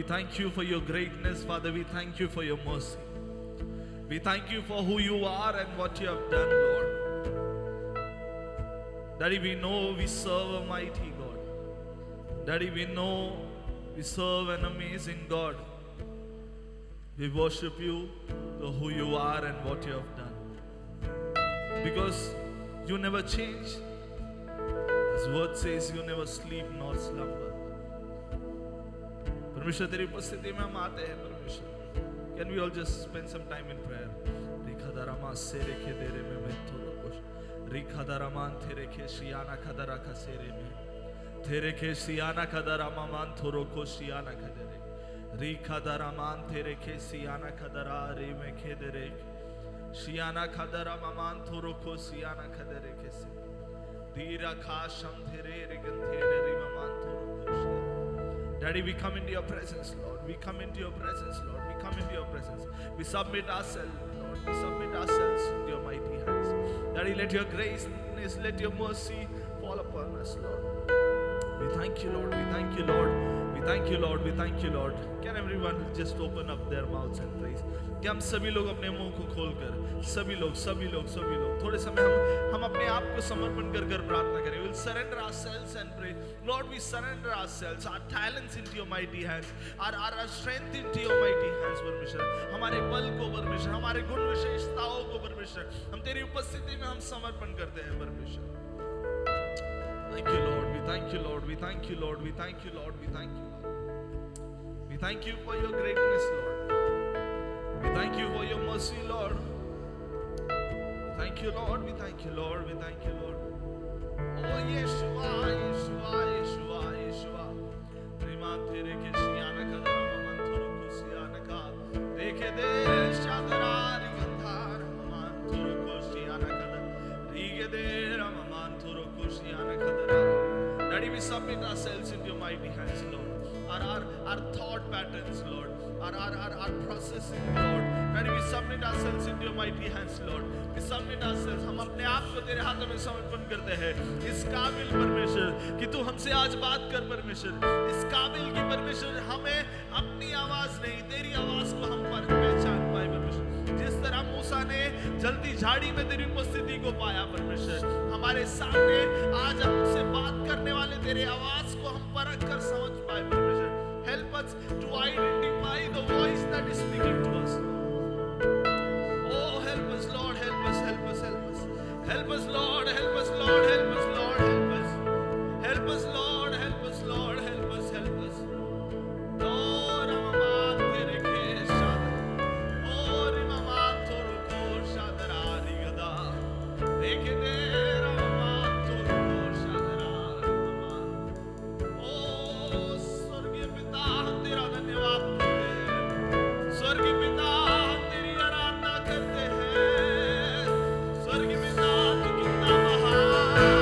thank you for your greatness, Father. We thank you for your mercy. We thank you for who you are and what you have done, Lord. Daddy, we know we serve a mighty God. Daddy, we know we serve an amazing God. We worship you for who you are and what you have done. Because you never change. His word says you never sleep nor slumber. परमेश्वर तेरी उपस्थिति में हम आते हैं परमेश्वर. Can we all just spend some time in prayer? रिखादारामा से रेखे देरे में मैं थोड़ा कुछ रिखादारामान तेरे के शियाना खदरा खसेरे में तेरे के शियाना खदरामा मान थोरो को शियाना खदरे रिखादारामान तेरे के शियाना खदरा रे में खेदरे शियाना खदरामा मान थोरो को शियाना खदरे के से दीरा खाशम तेरे रिगंथेरे रिमा मान थोरो को. Daddy, we come into your presence, Lord. We come into your presence, Lord. We come into your presence. We submit ourselves, Lord. We submit ourselves in your mighty hands. Daddy, let your grace, let your mercy fall upon us, Lord. We thank you, Lord. We thank you, Lord. We thank you, Lord. We thank you, Lord. Can everyone just open up their mouths and praise? कि हम सभी लोग अपने मुंह को खोलकर सभी लोग थोड़े समय हम अपने आप को समर्पण कर प्रार्थना करें. We'll surrender ourselves and pray. Lord, we surrender ourselves, our talents into your mighty hands, our strength into your mighty hands, परमेश्वर. हमारे बल को परमेश्वर, हमारे गुण विशेषताओं को परमेश्वर, हम तेरी उपस्थिति में हम समर्पण करते हैं परमेश्वर. Thank you, Lord. We thank you, Lord. We thank you, Lord. We thank you, Lord. We thank you, Lord. We thank you for your greatness, Lord. We thank you for your mercy, Lord. We thank you, Lord. We thank you, Lord. We thank you, Lord. Oh, Yeshua, Yeshua, Yeshua, Yeshua. Riman tere ke shiyana kadara maman thoro ko shiyana ka. Dekhe de shadara rigandhar maman thoro ko shiyana kadara. Rige de maman thoro ko shiyana kadara. Daddy, we submit ourselves into your mighty hands, Lord. Our thought patterns, Lord. Our processing, Lord. Daddy, we submit ourselves into your mighty hands, Lord. We submit ourselves. हम अपने आप को तेरे हाथों में समर्पण करते हैं. इस काबिल परमेश्वर कि तू हमसे आज बात कर परमेश्वर. इस काबिल की परमेश्वर हमें अपनी आवाज नहीं तेरी आवाज को हम पर पहचान पाए परमेश्वर. जिस तरह मूसा ने जलती झाड़ी में तेरी उपस्थिति को पाया परमेश्वर. हमारे सामने आज हमसे बात करने वाले तेरे आवाज को हम परख कर समझ पाए परमेश्वर. Help us to identify the voice that is speaking to us. Oh, help us, Lord. Help us, help us, help us. Help us, Lord. Help us, Lord. Help us, Lord. Help us. Help us, Lord. Help us, Lord. Help us, help us. Lord, amaman tere ke shadar. Oh, rimaman thoro ko shadara rigada. Dekhe de ramaman thoro ko shadara rimaman. Oh, स्वर्गीय पिता हम तेरा धन्यवाद करते हैं. स्वर्गीय पिता हम तेरी आराधना करते हैं. स्वर्गीय पिता तू कितना महान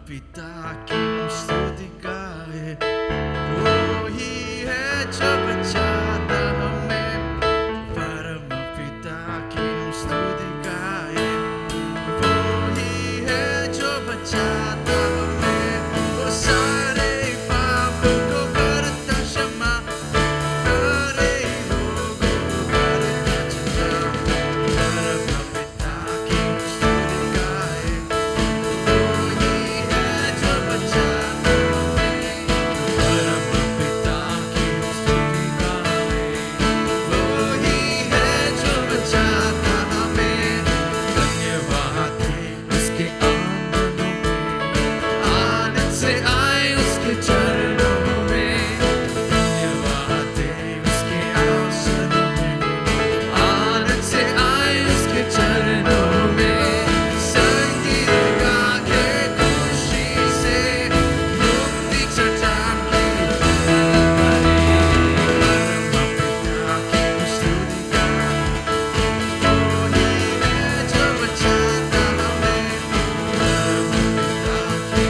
पिता की स्तुति गाए, वो ही है जो बचाता हमें। परम पिता की स्तुति गाए, वो ही है जो बचाता हमें। वो सारे पापों को करता क्षमा, सारे रोगों को करता चंगा। परम पिता की स्तुति गाए, वो ही है जो बचाता हमें। परम पिता की स्तुति गाए, वो ही है जो बचाता हमें। धन्यवाद है उसके आंगनों में, आनंद से आए उसके चरणों में। धन्यवाद है उसके आसनों में, आनंद से आए उसके चरणों में। संगीत गा के खुशी से मुक्ति चट्टान की परम पिता की स्तुति गाए, वो ही है जो बचाता हमें। परम पिता की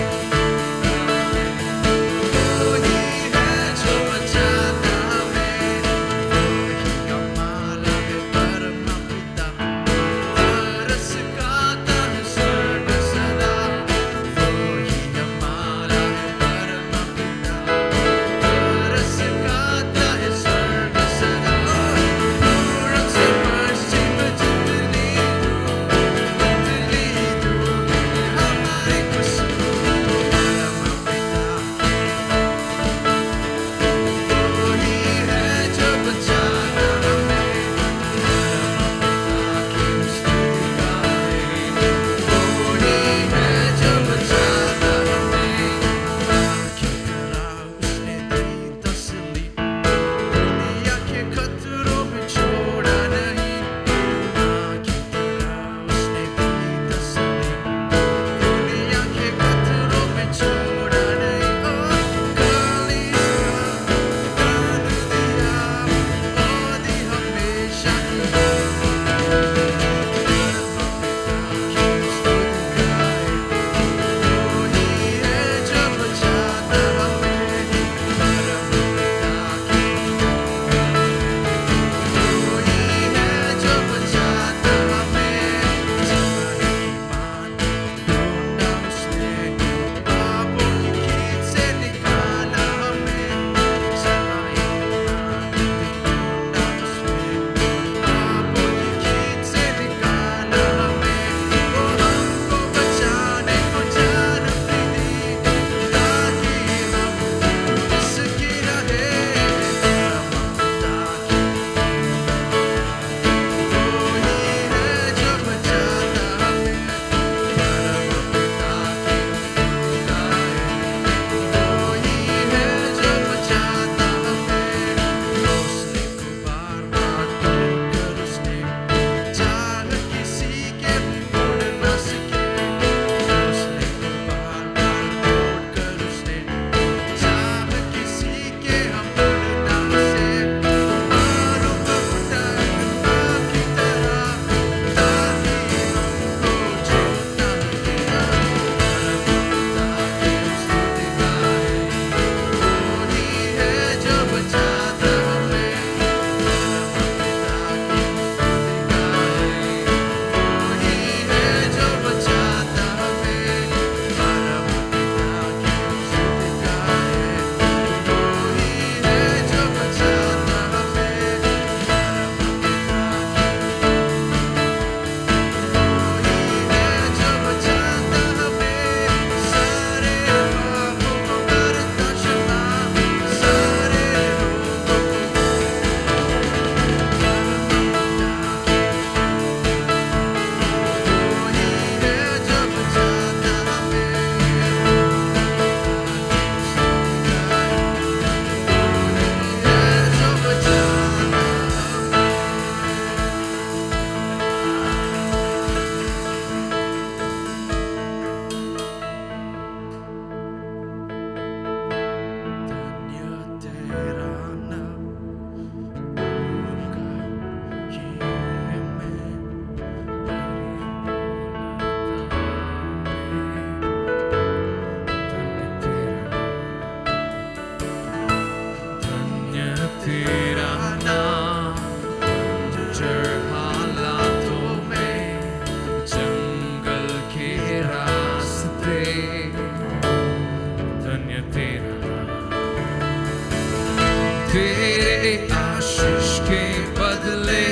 तेरे आशीष के बदले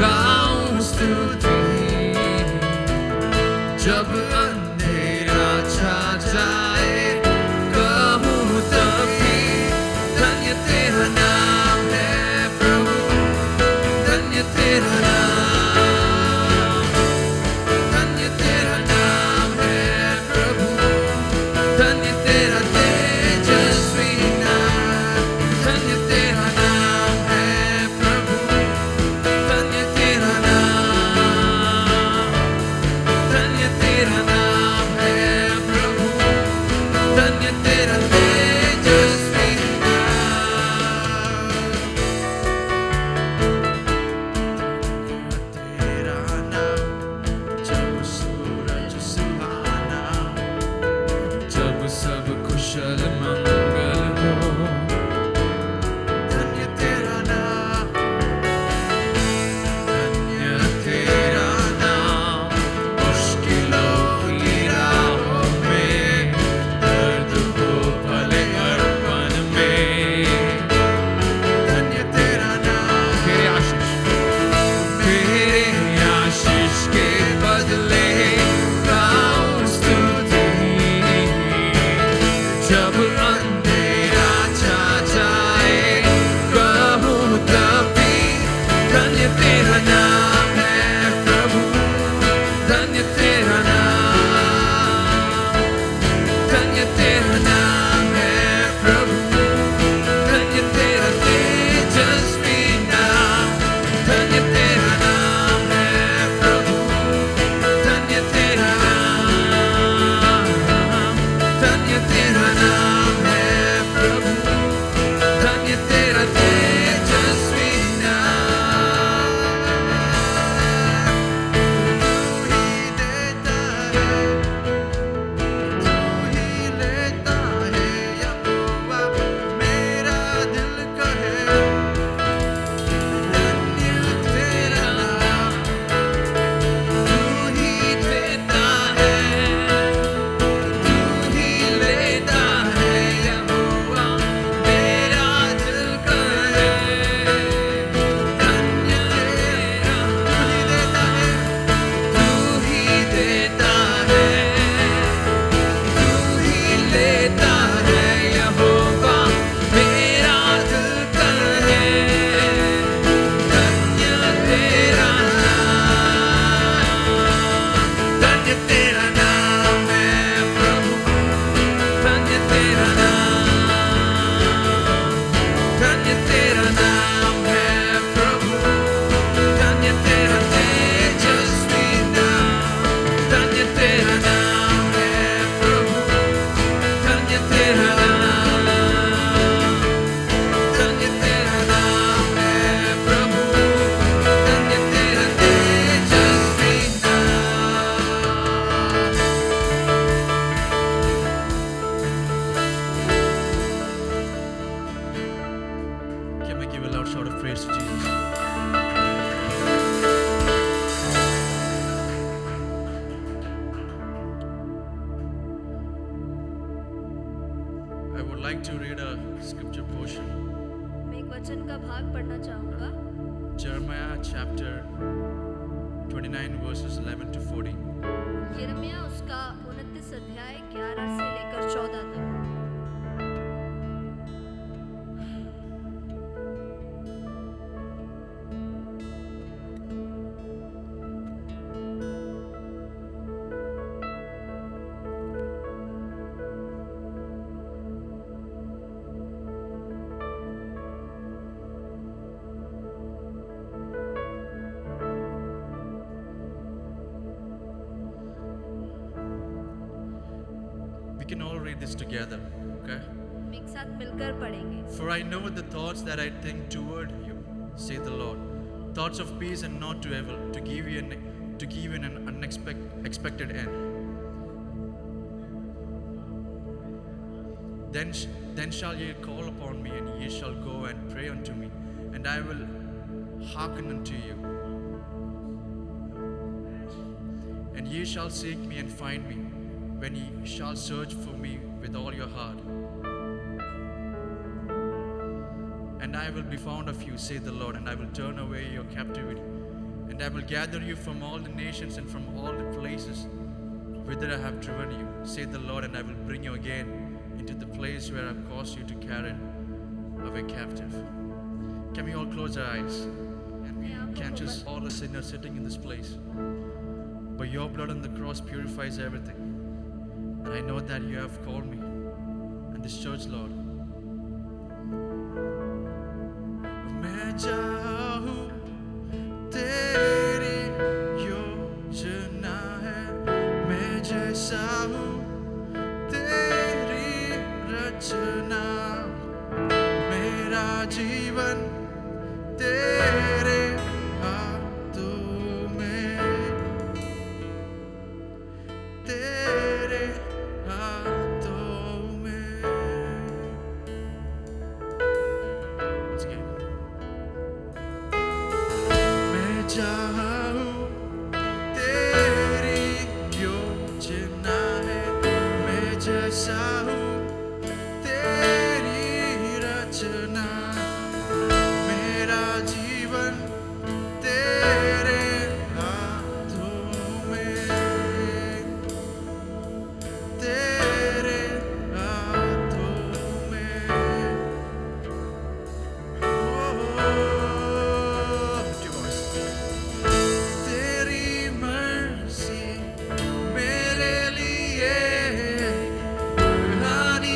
गाऊं स्तुति। जब अंधेरा छा जाए कहूँ तभी धन्य तेरा नाम है प्रभु, धन्य तेरा नाम, धन्य तेरा नाम है प्रभु, धन्य तेरा तेजस्वी नाम, धन्य तेरा नाम है प्रभु, धन्य तेरा नाम, धन्य तेरा नाम है प्रभु, धन्य तेरा तेजस्वी नाम। तेरा नाम जब सूरज सुहाना, जब सब कुशल मंगल हो, धन्य तेरा नाम, धन्य तेरा नाम। मुश्किलों की राहों में, दर्द को भले अर्पण में, धन्य तेरा नाम। तेरे आशीष के बदले गाऊं स्तुति। जब अंधेरा छा जाए कहूँ तभी धन्य तेरा नाम है प्रभु, धन्य तेरा नाम, धन्य तेरा नाम है प्रभु, धन्य तेरा तेजस्वी नाम, धन्य तेरा नाम है प्रभु, धन्य तेरा नाम, धन्य तेरा नाम है प्रभु, धन्य तेरा तेजस्वी नाम। तू ही देता है, तू ही लेता है, यहोवा मेरा दिल कहे धन्य तेरा नाम। तू ही देता है, तू ही लेता है, यहोवा मेरा दिल कहे धन्य तेरा। तू ही देता है, तू ही लेता है, यहोवा मेरा दिल कहे धन्य तेरा नाम, धन्य तेरा नाम है प्रभु, धन्य तेरा नाम, धन्य तेरा नाम है प्रभु, धन्य तेरा तेजस्वी नाम, धन्य तेरा नाम है प्रभु, धन्य तेरा नाम, धन्य तेरा नाम है प्रभु, धन्य तेरा तेजस्वी नाम। Can we give a loud shout of praise to Jesus? I would like to read a scripture portion. मैं एक वचन का भाग पढ़ना चाहूँगा। Jeremiah chapter 29 verses 11 to 14. यिर्मयाह उसका 29 अध्याय 11 से लेकर 14 तक। We can all read this together, okay? हम एक साथ मिलकर पढ़ेंगे। For I know the thoughts that I think toward you, say the Lord, thoughts of peace and not to evil, to give you an unexpected end. Then shall ye call upon me, and ye shall go and pray unto me, and I will hearken unto you. And ye shall seek me and find me, when ye shall search for me with all your heart. and I will be found of you, say the Lord, and I will turn away your captivity. And I will gather you from all the nations and from all the places whither I have driven you, say the Lord, and I will bring you again into the place where I have caused you to carry away captive. Can we all close our eyes? And we can just all the sinners sitting in this place. But your blood on the cross purifies everything. And I know that you have called me and this church, Lord. मैं चाहूं तेरी योजना है, मैं जैसा हूँ तेरी रचना, मेरा जीवन तेरे हाथों में, तेरे हाथों में. Once again. मैं चाहूं तेरी योजना है, मैं जैसा हूँ तेरी रचना, मेरा जीवन तेरे हाथों में, तेरे हाथों में. Lift your voice. तेरी मर्जी मेरे लिए हानि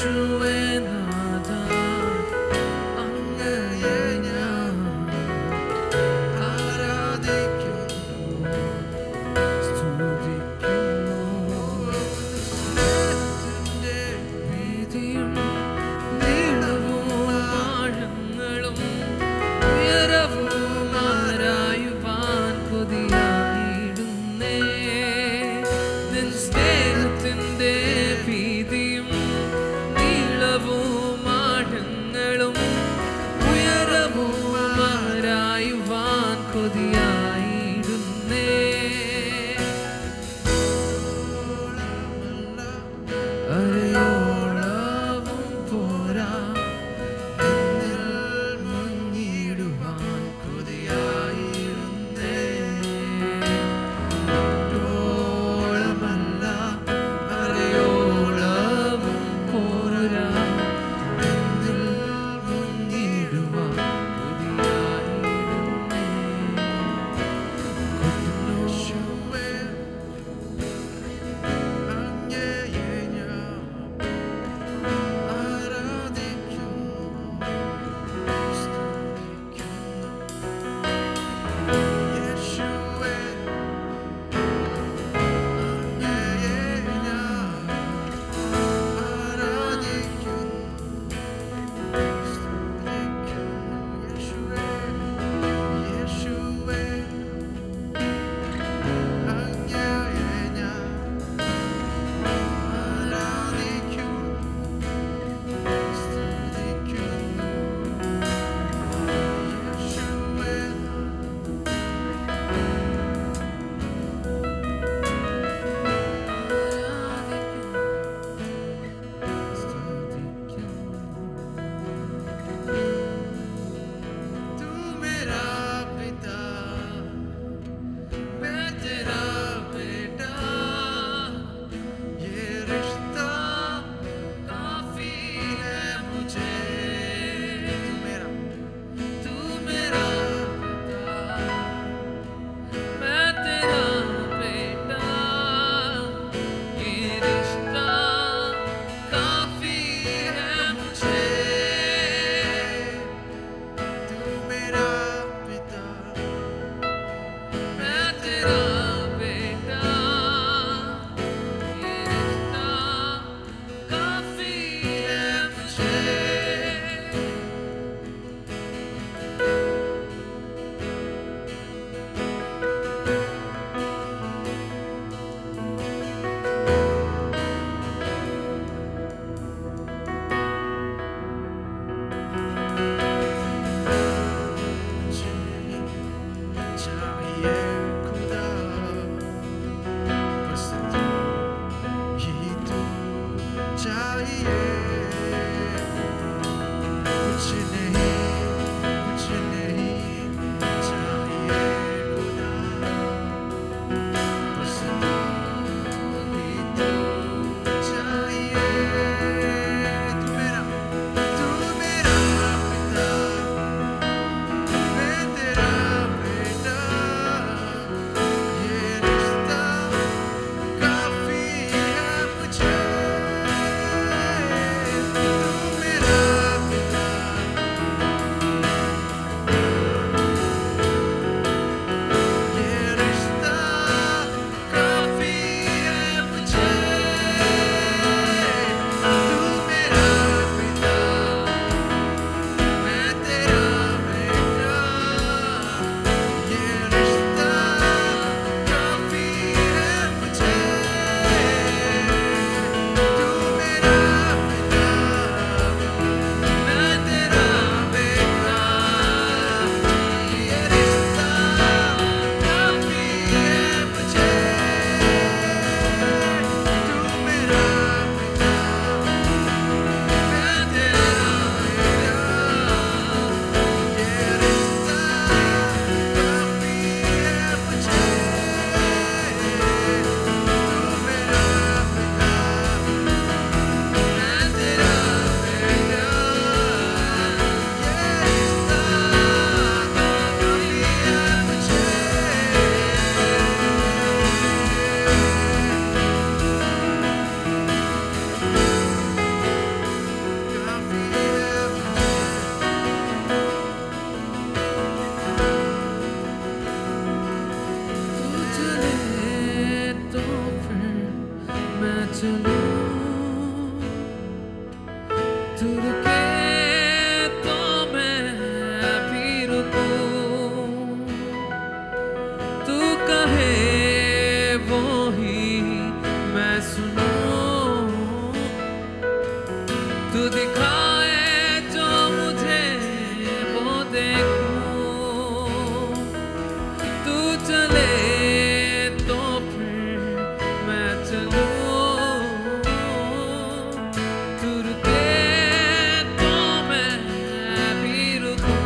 യേശുവേ നാഥ അങ്ങയെ ഞാൻ ആരാധിക്കുന്നു സ്തുതിക്കുന്നു സ്നേഹത്തിൻ്റെ വീതിയും നീളവും ആഴങ്ങളും ഉയരവും ആരായുവാൻ കൊതിയായിടുന്നേ നിൻ സ്നേഹത്തിൻ്റെ വീതിയും നീളവും ആഴങ്ങളും ഉയരവും ആരായുവാൻ കൊതിയായിടുന്നേ അരയോളവും പോരാ എന്നിൽ മുങ്ങിടുവാൻ കൊതിയായിരുന്നേ ഓളമല്ല അരയോളവും പോരാ എന്നിൽ മുങ്ങിടുവാൻ കൊതിയായിരുന്നേ കൊണ്ടുപോകുമേ അങ്ങയെ ഞാൻ ആരാധിക്കുന്നു तू रुके तो मैं भी रुकूं, तू कहे वो ही मैं सुनूं, तू दिखाए जो मुझे वो देखूं, तू चले तो फिर मैं चलूं, तू रुके तो मैं भी रुकूं,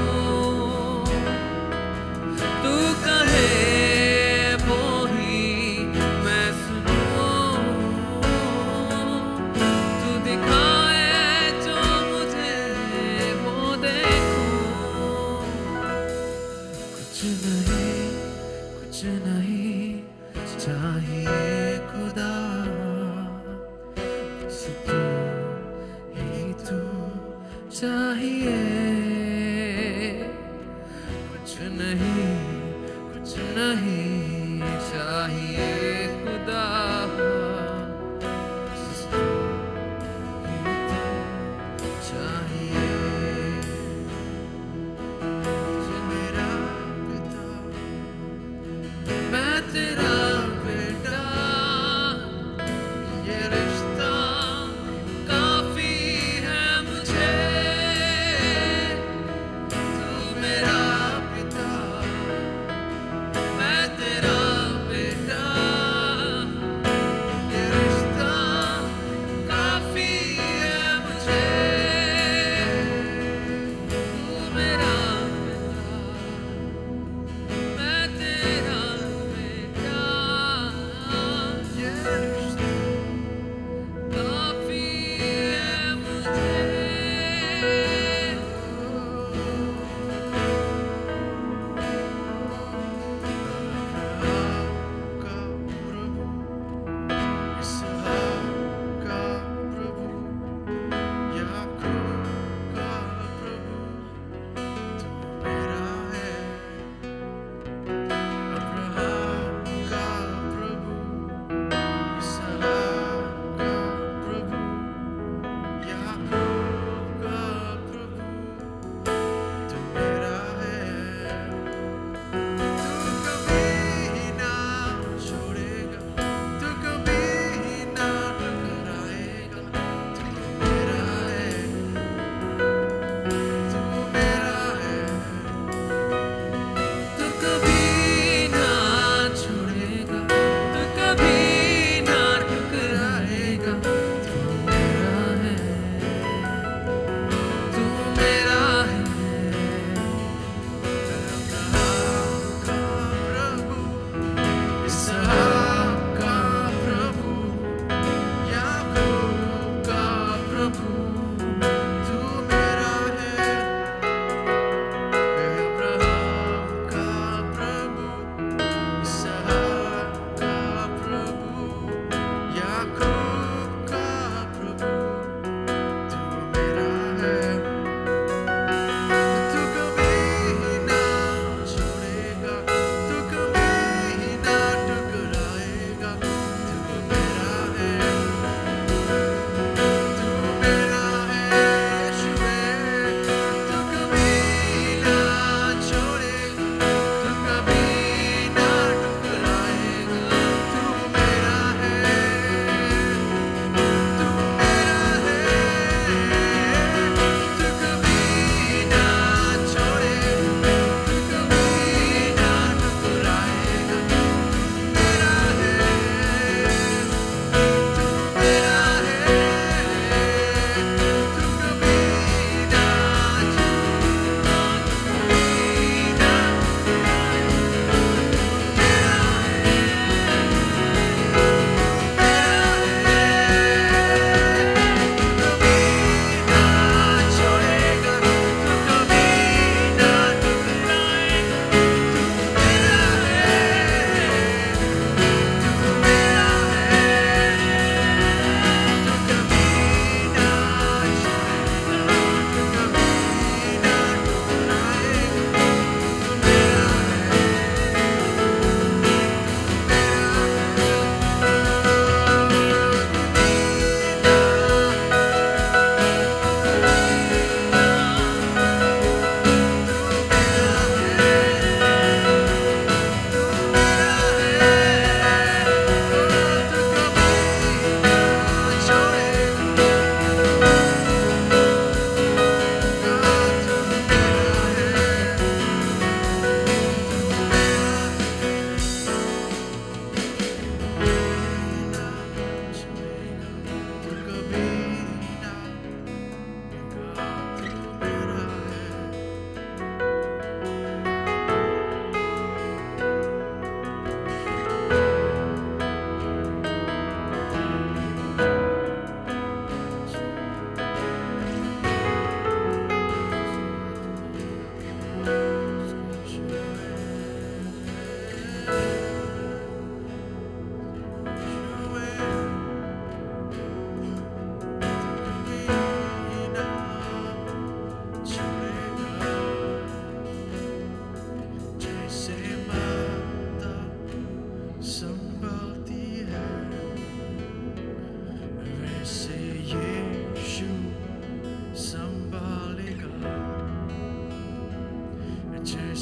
तू कहे वो ही मैं सुनूं, तू दिखाए जो मुझे वो देखूं। कुछ नहीं चाहिए खुदा, बस तू ही तू चाहिए। कुछ नहीं चाहिए खुदा, बस तू ही तू चाहिए। तू मेरा पिता, मैं तेरा बेटा, ये रिश्ता काफी है मुझे। तू मेरा पिता, मैं तेरा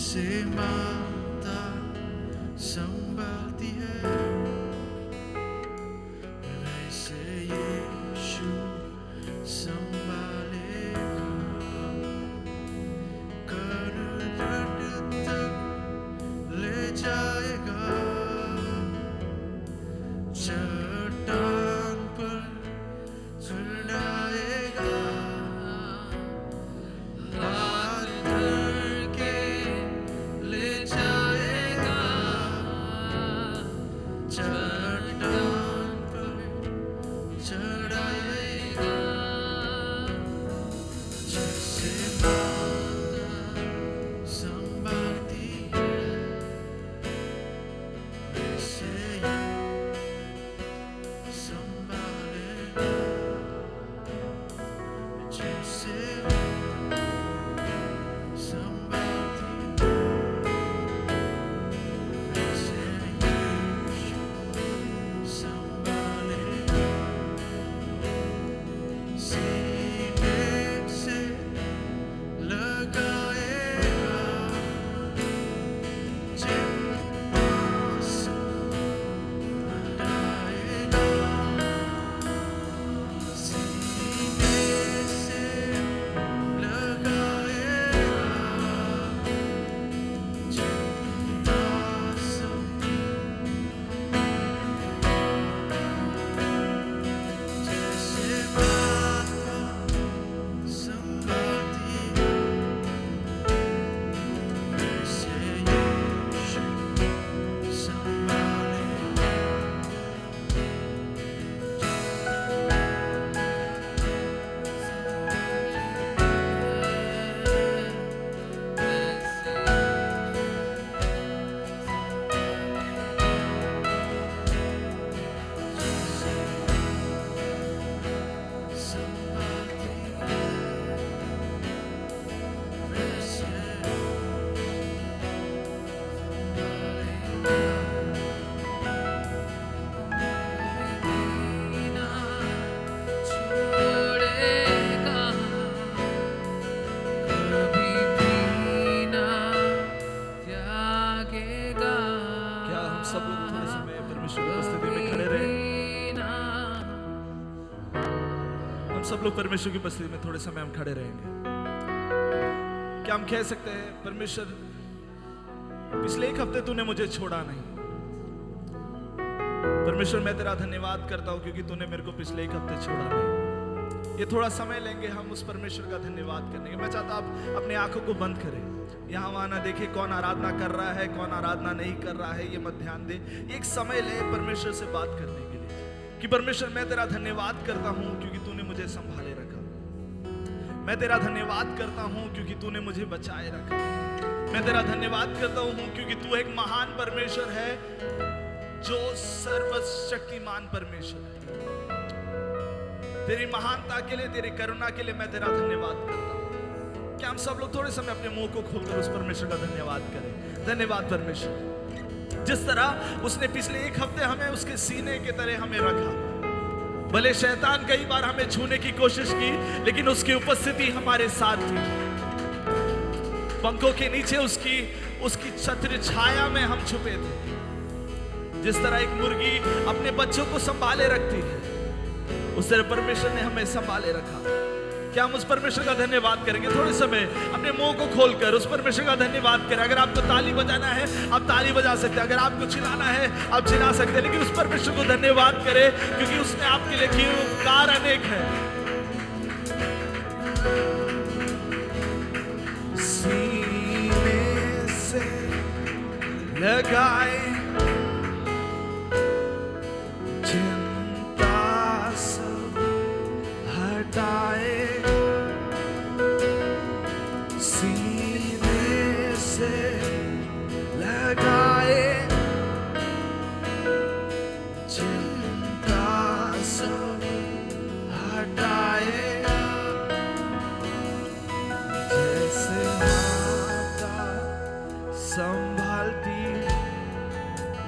जैसे माता संभालती है वैसे यीशु संभालेगा। कनान तक ले जाएगा, चट्टान पर चढ़ाएगा, हाथ धर के ले जाएगा, चट्टान पर चढ़ाएगा। जैसे माता संभालती है वैसे संभालेगा। जैसे संभालती है वैसे यीशु संभालेगा। सीने से लगाएगा, चिंता से हटाएगा। सीने से लगाएगा, चिंता से जैसे माता संभालती है वैसे यीशु संभालेगा। छोड़ेगा, कभी भी ना त्यागेगा। क्या हम सब लोग थोड़े समय परमेश्वर की उपस्थिति में खड़े रहे? हम सब लोग परमेश्वर की उपस्थिति में थोड़े समय हम खड़े रहेंगे। क्या हम कह सकते हैं परमेश्वर पिछले एक हफ्ते तूने मुझे छोड़ा नहीं। परमेश्वर मैं तेरा धन्यवाद करता हूं क्योंकि तूने मेरे को पिछले एक हफ्ते छोड़ा नहीं। ये थोड़ा समय लेंगे हम उस परमेश्वर का धन्यवाद करने के। मैं चाहता आप अपनी आंखों को बंद करें, यहाँ वहां ना देखे कौन आराधना कर रहा है कौन आराधना नहीं कर रहा है, ये मत ध्यान दे। एक समय ले परमेश्वर से बात करने के लिए कि परमेश्वर मैं तेरा धन्यवाद करता हूं क्योंकि तूने मुझे संभाले रखा। मैं तेरा धन्यवाद करता हूं क्योंकि तूने मुझे बचाए रखा। मैं तेरा धन्यवाद करता हूं क्योंकि तू एक महान परमेश्वर है जो सर्वशक्तिमान परमेश्वर है। तेरी महानता के लिए, तेरी करुणा के लिए मैं तेरा धन्यवाद करता हूं। क्या हम सब लोग थोड़े समय अपने मुंह को खोलकर उस परमेश्वर का धन्यवाद करें? धन्यवाद परमेश्वर, जिस तरह उसने पिछले एक हफ्ते हमें उसके सीने के तरह हमें रखा। भले शैतान कई बार हमें छूने की कोशिश की लेकिन उसकी उपस्थिति हमारे साथ थी। पंखों के नीचे उसकी छत्र छाया में हम छुपे थे। जिस तरह एक मुर्गी अपने बच्चों को संभाले रखती है उस तरह परमेश्वर ने हमें संभाले रखा। क्या हम उस परमेश्वर का धन्यवाद करेंगे? थोड़े समय अपने मुंह को खोलकर उस परमेश्वर का धन्यवाद करें। अगर आपको ताली बजाना है आप ताली बजा सकते हैं, अगर आपको चिल्लाना है आप चिल्ला सकते हैं, लेकिन उस परमेश्वर को धन्यवाद करें क्योंकि उसने आपके लिए किए उपकार अनेक है। सीने से लगाए चिंता सब हटाए, सीने से लगाए चिंता सब हटाए। जैसे माता संभालती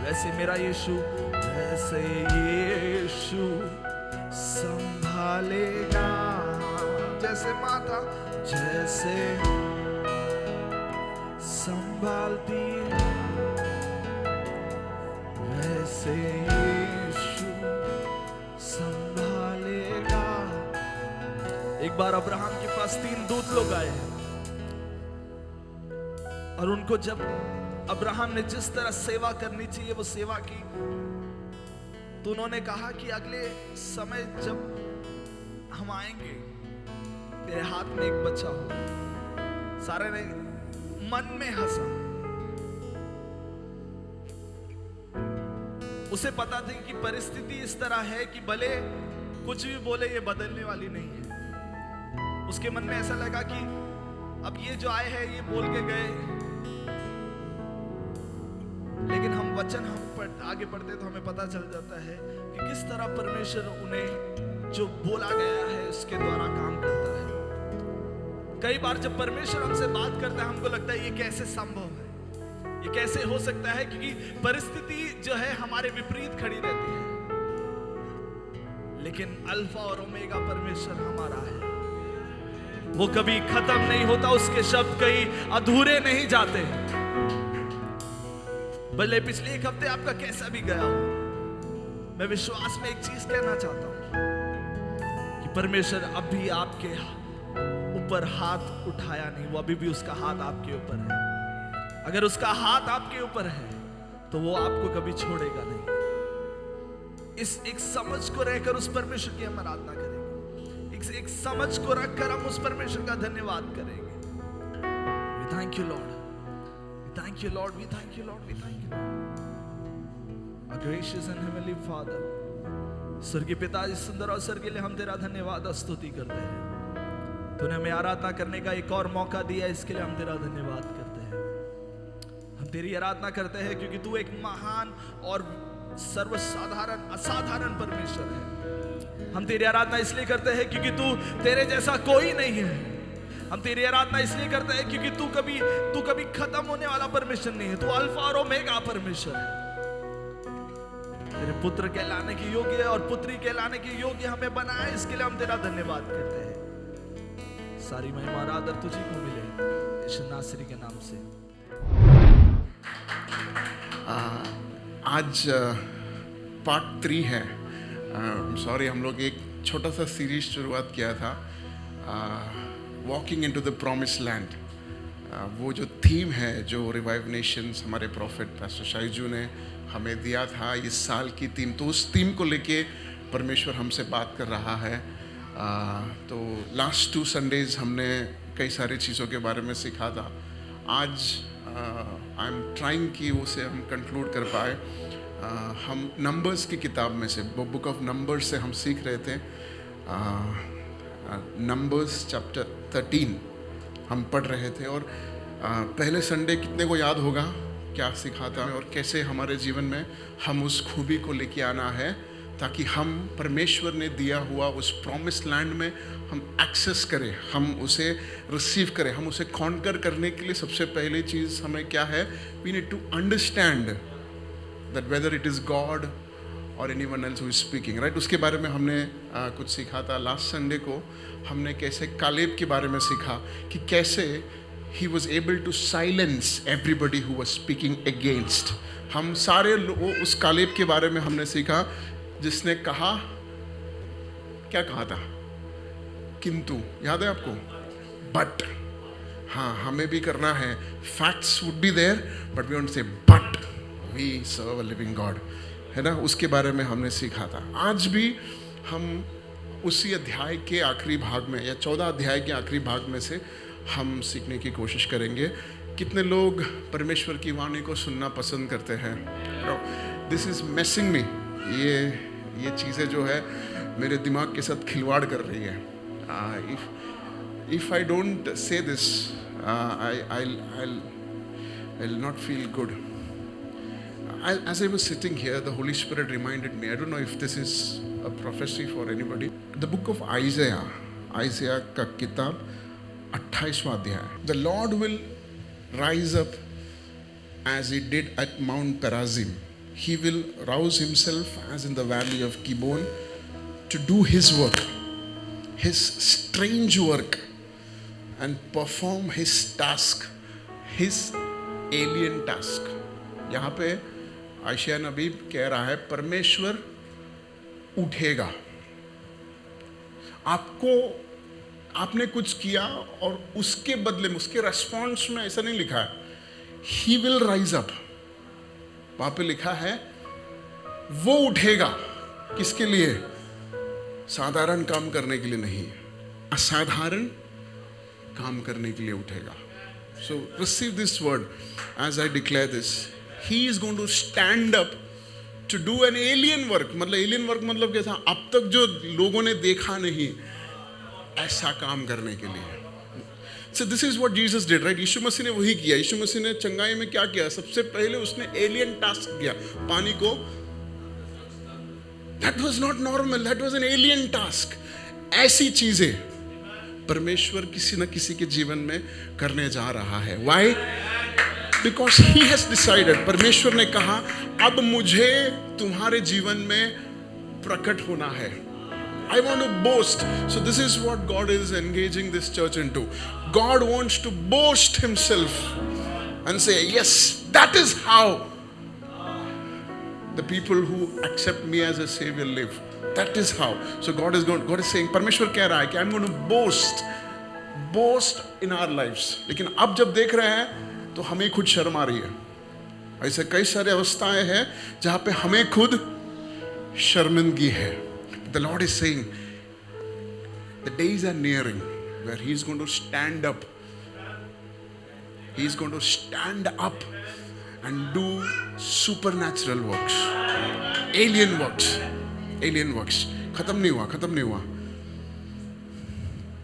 वैसे मेरा यीशु, वैसे यीशु संभालेगा। जैसे माता संभालती है, वैसे यीशु संभालेगा। एक बार अब्राहम के पास 3 दूत लोग आए और उनको जब अब्राहम ने जिस तरह सेवा करनी चाहिए वो सेवा की, तो उन्होंने कहा कि अगले समय जब हम आएंगे तेरे हाथ में एक बच्चा हो। सारे ने मन में हंसा। उसे पता थी कि परिस्थिति इस तरह है कि भले कुछ भी बोले ये बदलने वाली नहीं है। उसके मन में ऐसा लगा कि अब ये जो आए हैं ये बोल के गए, लेकिन हम वचन आगे पढ़ते तो हमें पता चल जाता है कि किस तरह परमेश्वर उन्हें जो बोला गया है उसके द्वारा काम करता है। कई बार जब परमेश्वर हमसे बात करता है हमको लगता है ये कैसे संभव है, ये कैसे हो सकता है, क्योंकि परिस्थिति जो है हमारे विपरीत खड़ी रहती है। लेकिन अल्फा और ओमेगा परमेश्वर हमारा है, वो कभी खत्म नहीं होता, उसके शब्द कहीं अधूरे नहीं जाते। भले पिछले एक हफ्ते आपका कैसा भी गया हो, मैं विश्वास में एक चीज कहना चाहता हूं कि परमेश्वर अभी आपके ऊपर हाथ उठाया नहीं, वो अभी भी उसका हाथ आपके ऊपर है। अगर उसका हाथ आपके ऊपर है तो वो आपको कभी छोड़ेगा नहीं। इस एक समझ को रहकर उस परमेश्वर की हम आराधना करेंगे, एक समझ को रखकर हम उस परमेश्वर का धन्यवाद करेंगे। We thank you Lord, we thank you Lord, we thank you Lord, we thank you Lord. Our gracious and heavenly Father, स्वर्गीय पिता, इस सुंदर अवसर के लिए हम तेरा धन्यवाद और स्तुति करते हैं। तूने हमें आराधना करने का एक और मौका दिया, इसके लिए हम तेरा धन्यवाद करते हैं। हम तेरी आराधना करते हैं क्योंकि तू एक महान और सर्वसाधारण असाधारण परमेश्वर है। हम तेरी आराधना इसलिए करते हैं क्योंकि तू तेरे जैसा कोई नहीं है। हम तेरी आराधना इसलिए करते हैं क्योंकि तू कभी खत्म होने वाला परमेश्वर नहीं है, तू अल्फा और ओमेगा परमेश्वर है। तेरे पुत्र कहलाने के योग्य और पुत्री कहलाने के योग्य हमें बनाया, इसके लिए हम तेरा धन्यवाद करते हैं। सारी महिमा और आदर तुझी को मिले यीशु नासरी के नाम से। आज पार्ट 3 है। सॉरी, हम लोग एक छोटा सा सीरीज शुरुआत किया था, walking into the promised land. वो जो थीम है, जो रिवाइव नेशंस हमारे प्रॉफिट पास्टर शाइजू ने हमें दिया था, इस साल की थीम, तो उस थीम को लेके परमेश्वर हमसे बात कर रहा है। तो लास्ट 2 संडेज हमने कई सारी चीज़ों के बारे में सीखा था। आज आई एम ट्राइंग कि उसे हम कंक्लूड कर पाए। हम नंबर्स की किताब में से, बुक ऑफ नंबर्स से हम सीख रहे थे। नंबर्स चैप्टर 13 हम पढ़ रहे थे, और पहले संडे कितने को याद होगा क्या सीखा था और कैसे हमारे जीवन में हम उस खूबी को लेके आना है, ताकि हम परमेश्वर ने दिया हुआ उस प्रॉमिस्ड लैंड में हम एक्सेस करें, हम उसे रिसीव करें। हम उसे कॉन्कर करने के लिए सबसे पहली चीज़ हमें क्या है, we need to understand that whether it is God और anyone else who is speaking, right. उसके बारे में हमने कुछ सीखा था। लास्ट संडे को हमने कैसे कालेब के बारे में सीखा कि कैसे he was able to silence everybody who was speaking against. हम सारे उस कालेब के बारे में हमने सीखा जिसने कहा, क्या कहा था, किंतु, याद है आपको, बट। हाँ, हमें भी करना है। Facts would be there but we won't say but we serve a living God, है ना। उसके बारे में हमने सीखा था। आज भी हम उसी अध्याय के आखिरी भाग में, या 14 अध्याय के आखिरी भाग में से हम सीखने की कोशिश करेंगे। कितने लोग परमेश्वर की वाणी को सुनना पसंद करते हैं? दिस इज़ मेसिंग मी। ये चीज़ें जो है मेरे दिमाग के साथ खिलवाड़ कर रही है। If I don't say this I will not feel good. As I was sitting here, the Holy Spirit reminded me, I don't know if this is a prophecy for anybody, the book of Isaiah का किताब 28वां अध्याय। The Lord will rise up as he did at Mount Perazim. He will rouse himself as in the valley of Gibon to do his work, his strange work, and perform his task, his alien task. यहाँ पे आयशा नबी कह रहा है परमेश्वर उठेगा। आपने कुछ किया और उसके बदले में, उसके रेस्पॉन्स में ऐसा नहीं लिखा है ही विल राइज अप। वहां पे लिखा है वो उठेगा। किसके लिए? साधारण काम करने के लिए नहीं, असाधारण काम करने के लिए उठेगा। So receive this word as I declare this, he is going to stand up to do an alien work. मतलब एलियन वर्क मतलब कैसा? अब तक जो लोगों ने देखा नहीं, ऐसा काम करने के लिए। So this is what Jesus did, right? यीशु मसीह ने वही किया। यीशु मसीह ने चंगाई में क्या किया? सबसे पहले उसने एलियन टास्क किया, पानी को। That was not normal, that was an alien task। ऐसी चीजें परमेश्वर किसी न किसी के जीवन में करने जा रहा है। Why? Because he has decided, परमेश्वर ने कहा अब मुझे तुम्हारे जीवन में प्रकट होना है। I want to boast. So this is what God is engaging this church into. God wants to boast himself and say, yes, that is how the people who accept me as a savior live. That is how. So God is saying, परमेश्वर कह रहा है कि I'm going to boast in our lives. लेकिन अब जब देख रहे हैं तो हमें खुद शर्म आ रही है। ऐसे कई सारे अवस्थाएं हैं जहां पे हमें खुद शर्मिंदगी है। The Lord is saying, the days are nearing where He is going to stand up. He is going to stand up and do supernatural works, alien works, alien works. खत्म नहीं हुआ।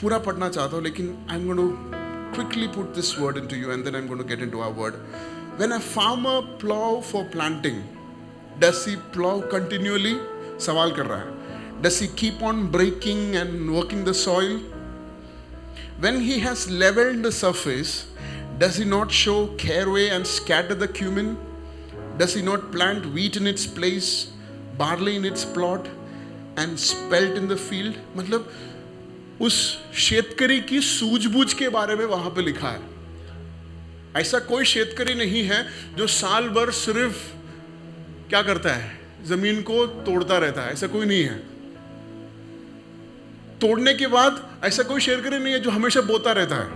पूरा पढ़ना चाहता हूँ, लेकिन I'm going to quickly put this word into you, and then I'm going to get into our word. When a farmer plow for planting, does he plow continually? सवाल कर रहा है। Does he keep on breaking and working the soil? When he has leveled the surface, does he not show caraway and scatter the cumin? Does he not plant wheat in its place, barley in its plot, and spelt in the field? मतलब उस शेतकरी की सूझबूझ के बारे में वहां पे लिखा है। ऐसा कोई शेतकरी नहीं है जो साल भर सिर्फ क्या करता है? जमीन को तोड़ता रहता है। ऐसा कोई नहीं है। तोड़ने के बाद ऐसा कोई शेतकरी नहीं है जो हमेशा बोता रहता है।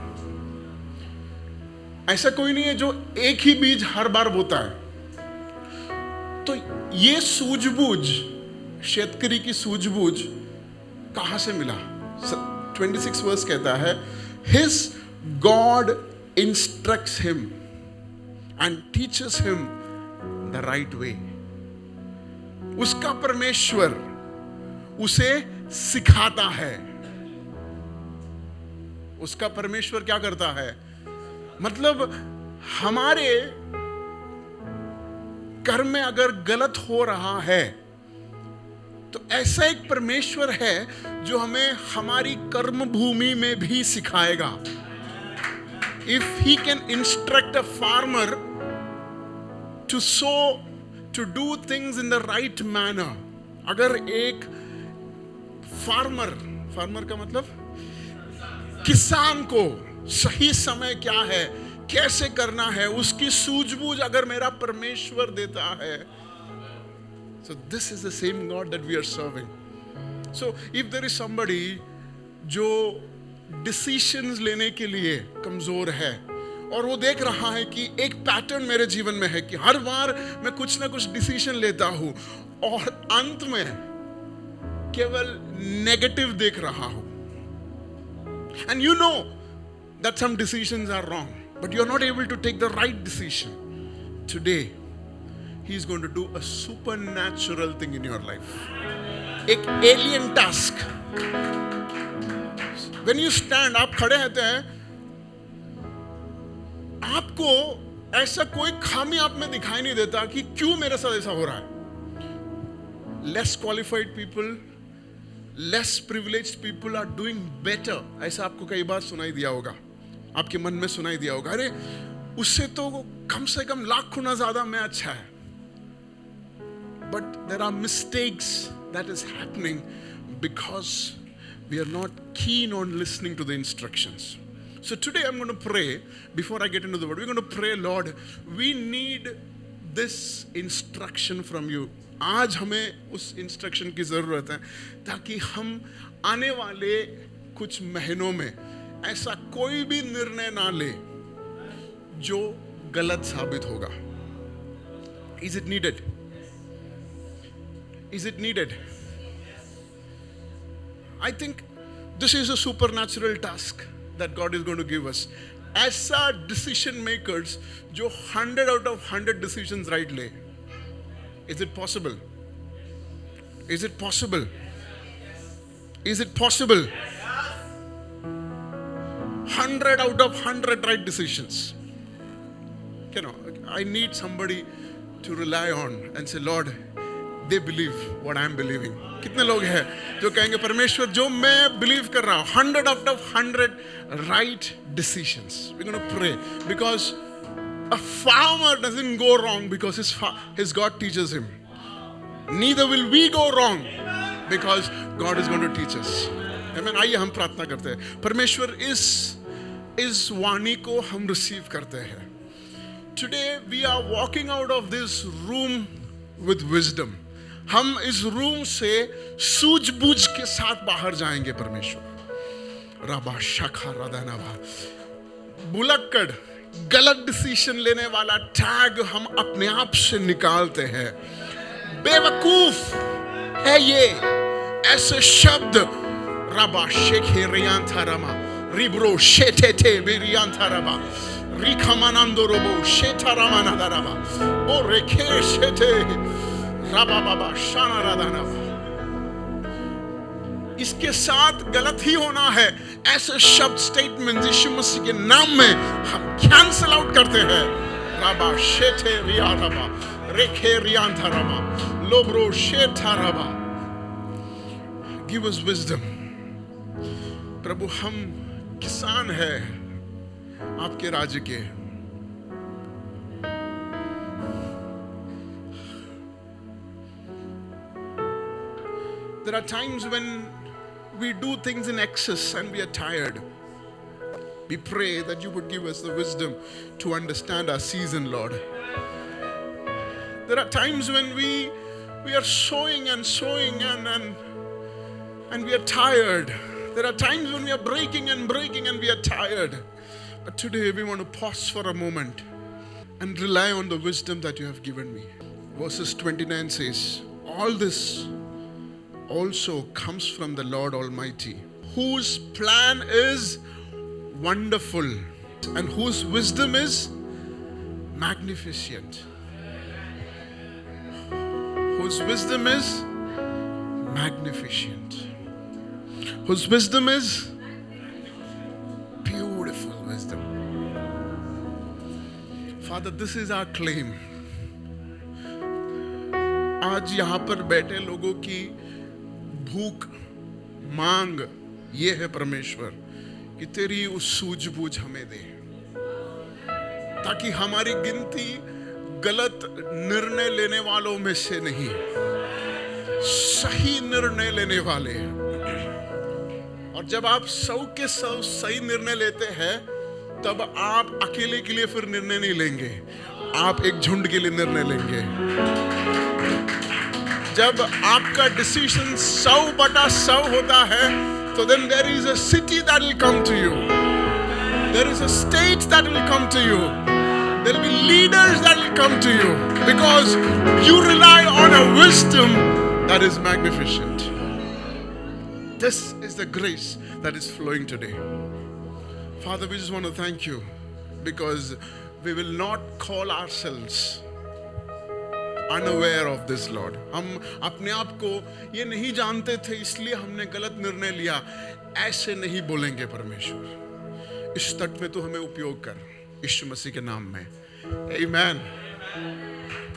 ऐसा कोई नहीं है जो एक ही बीज हर बार बोता है। तो ये सूझबूझ, शेतकरी की सूझबूझ कहां से मिला? 26 वर्स कहता है, His God instructs him and teaches him the right way. उसका परमेश्वर उसे सिखाता है। उसका परमेश्वर क्या करता है? मतलब हमारे कर्म में अगर गलत हो रहा है तो ऐसा एक परमेश्वर है जो हमें हमारी कर्म भूमि में भी सिखाएगा। If he can instruct a farmer to sow, to do things in the right manner, अगर एक फार्मर का मतलब किसान को सही समय क्या है, कैसे करना है, उसकी सूझबूझ अगर मेरा परमेश्वर देता है, so this is the same God that we are serving. So if there is somebody जो डिसीशंस लेने के लिए कमजोर है और वो देख रहा है कि एक पैटर्न मेरे जीवन में है कि हर बार मैं कुछ ना कुछ डिसीजन लेता हूं और अंत में केवल नेगेटिव देख रहा हूं, and you know that some decisions are wrong but you are not able to take the right decision, today he is going to do a supernatural thing in your life, एक alien task. When you stand, आप खड़े रहते हैं, आपको ऐसा कोई खामी आप में दिखाई नहीं देता कि क्यों मेरे साथ ऐसा हो रहा है। Less qualified people, less privileged people are doing better, ऐसा आपको कई बार सुनाई दिया होगा, आपके मन में सुनाई दिया होगा, अरे उससे तो कम से कम लाख गुना ज्यादा मैं अच्छा है। But there are mistakes that is happening because we are not keen on listening to the instructions. So today I'm going to pray, before I get into the word, we're going to pray, Lord, we need this instruction from you. आज हमें उस instruction की ज़रूरत है ताकि हम आने वाले कुछ महीनों में ऐसा कोई भी निर्णय ना ले जो गलत साबित होगा. Is it needed? Is it needed? I think this is a supernatural task that God is going to give us. ऐसा decision makers जो 100 out of 100 decisions right ले. Is it possible? Is it possible? Is it possible? 100 out of 100 right decisions. You know, I need somebody to rely on and say, Lord, they believe what I'm believing. कितने लोग हैं जो कहेंगे परमेश्वर जो मैं believe कर रहा हूँ 100 out of 100 right decisions. We're going to pray because a farmer doesn't go wrong because his God teaches him. Neither will we go wrong because God is going to teach us. Amen. आइए हम प्रार्थना करते हैं. परमेश्वर इस वाणी को हम receive करते हैं. Today we are walking out of this room with wisdom. हम इस रूम से सूझबूझ के साथ बाहर जाएंगे परमेश्वर. राबा शाखा राधानावा बुलक्कड़ गलत डिसीजन लेने वाला टैग हम अपने आप से निकालते हैं. बेवकूफ है ये ऐसे शब्द. राबा शेखे रियांथारामा रिब्रो शेटे थे बिरियांथारामा रिखामानंदो रोबो शेथारामानादारामा ओ रेखे शेटे राबा बाबा शाना राधानावा. इसके साथ गलत ही होना है. ऐसे शब्द स्टेटमेंट यीशु मसीह के नाम में हम कैंसल आउट करते हैं. राबा शेथे रिया राबा रेखे रियांथा राबा लोब्रो शेथा राबा. Give us wisdom. प्रभु हम किसान हैं आपके राज्य के. There are times when we do things in excess and we are tired. We pray that you would give us the wisdom to understand our season, Lord. There are times when we are sowing and we are tired. There are times when we are breaking and we are tired. But today we want to pause for a moment and rely on the wisdom that you have given me. Verses 29 says, all this also comes from the Lord Almighty, whose plan is wonderful and whose wisdom is magnificent. Whose wisdom is magnificent. Whose wisdom is beautiful wisdom. Father, this is our claim. आज यहाँ पर बैठे लोगों की भूख मांग ये है परमेश्वर कि तेरी उस सूझबूझ हमें दे ताकि हमारी गिनती गलत निर्णय लेने वालों में से नहीं सही निर्णय लेने वाले हैं. और जब आप 100 के 100 सही निर्णय लेते हैं तब आप अकेले के लिए फिर निर्णय नहीं लेंगे, आप एक झुंड के लिए निर्णय लेंगे. जब आपका डिसीजन 100/100 होता है तो then there is a city that will come to you, there is a state that will come to you, there will be leaders that will come to you because you rely on a wisdom that is magnificent. This is the grace that is flowing today. Father, we just want to thank you because we will not call ourselves unaware of this, Lord. हम अपने आप को ये नहीं जानते थे इसलिए हमने गलत निर्णय लिया, ऐसे नहीं बोलेंगे परमेश्वर. इस तट में तो हमें उपयोग कर यीशु मसीह के नाम में. Amen.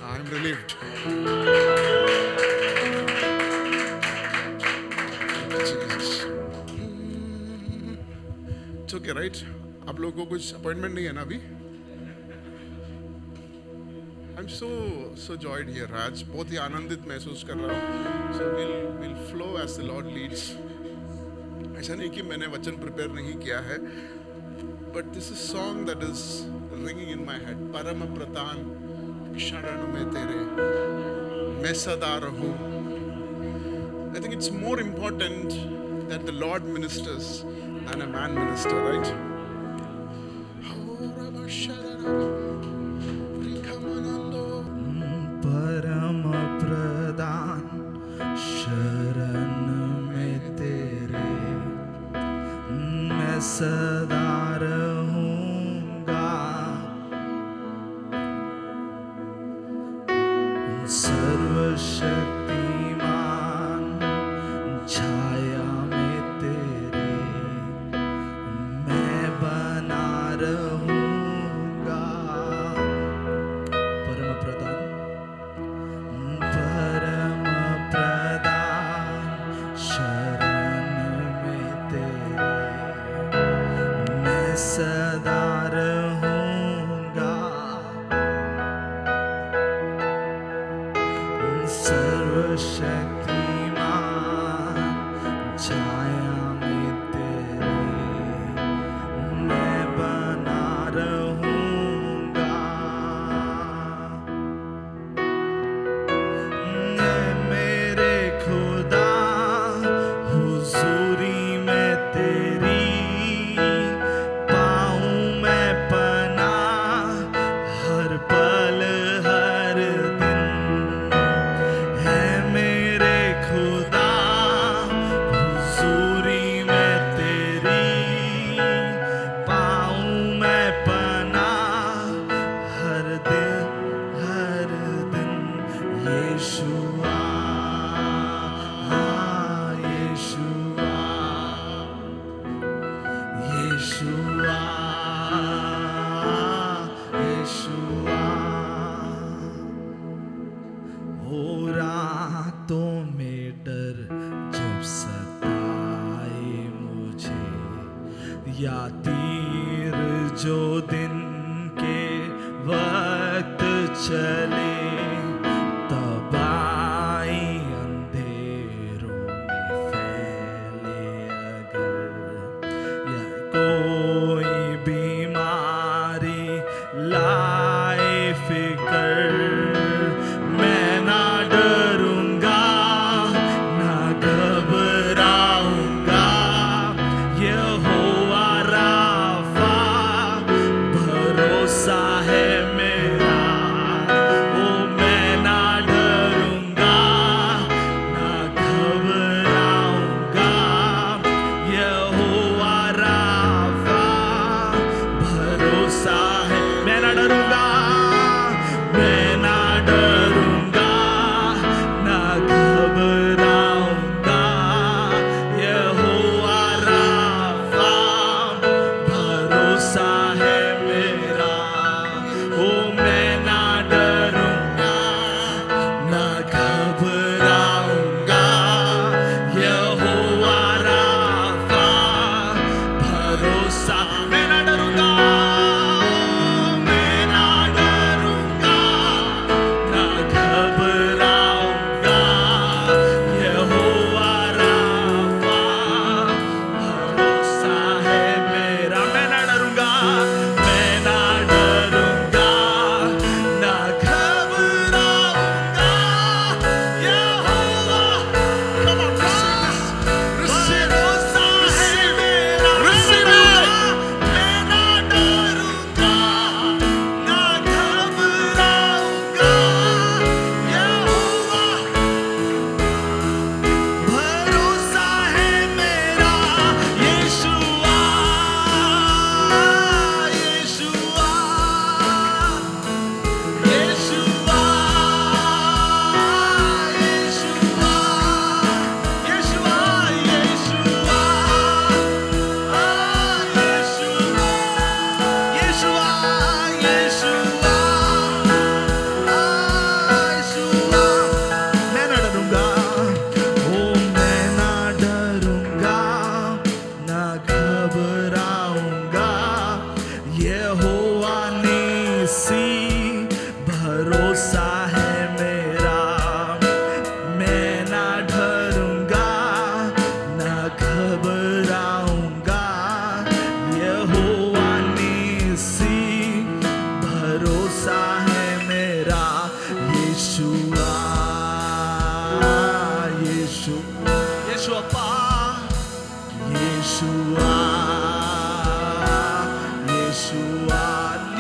I am relieved. Jesus. It's okay, right? आप लोगों को कुछ अपॉइंटमेंट नहीं है ना अभी? I'm so joyed here, Raj. बहुत ही आनंदित महसूस कर रहा हूँ. So we'll flow as the Lord leads. ऐसा नहीं कि मैंने वचन प्रिपेयर नहीं किया है. but this is a song that is ringing in my head. परम प्रधान शरण में तेरे मैं सदा रहूं. I think it's more important that the Lord ministers than a man minister, right? परम प्रधान शरण में तेरे मैं सदा रहूंगा. सर्वशक्तिमान छाया में तेरे मैं बना रहूंगा. परम प्रधान शरण में तेरे मैं सदा रहूंगा. सर्वशक्तिमान छाया में तेरे मैं बना रहूंगा. मेरे खुदा हुजूरी में तेरी पाऊं मैं पनाह हर पल हर दिन. है मेरे खुदा हुजूरी में तेरी पाऊं मैं पनाह हर दिन हर दिन. यीशुआ यीशुआ यीशुआ यीशुआ. ओ रातों में डर जब सताए मुझे या तीर जो दिन के वक्त चले तब आई अंधेरों में फैले अगर या कोई बीमारी लाए फिकर मैं ना डरूंगा ना घबराऊंगा. यहोवा राफा भरोसा है मेरा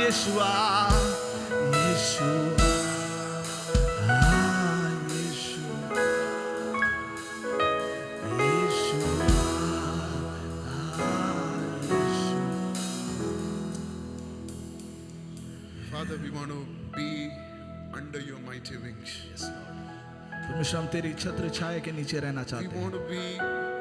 यीशुआ यीशुआ Father, we want to be under your mighty wings. परमेश्वर हम तेरी छत्र छाया के नीचे रहना We चाहते हैं। want to be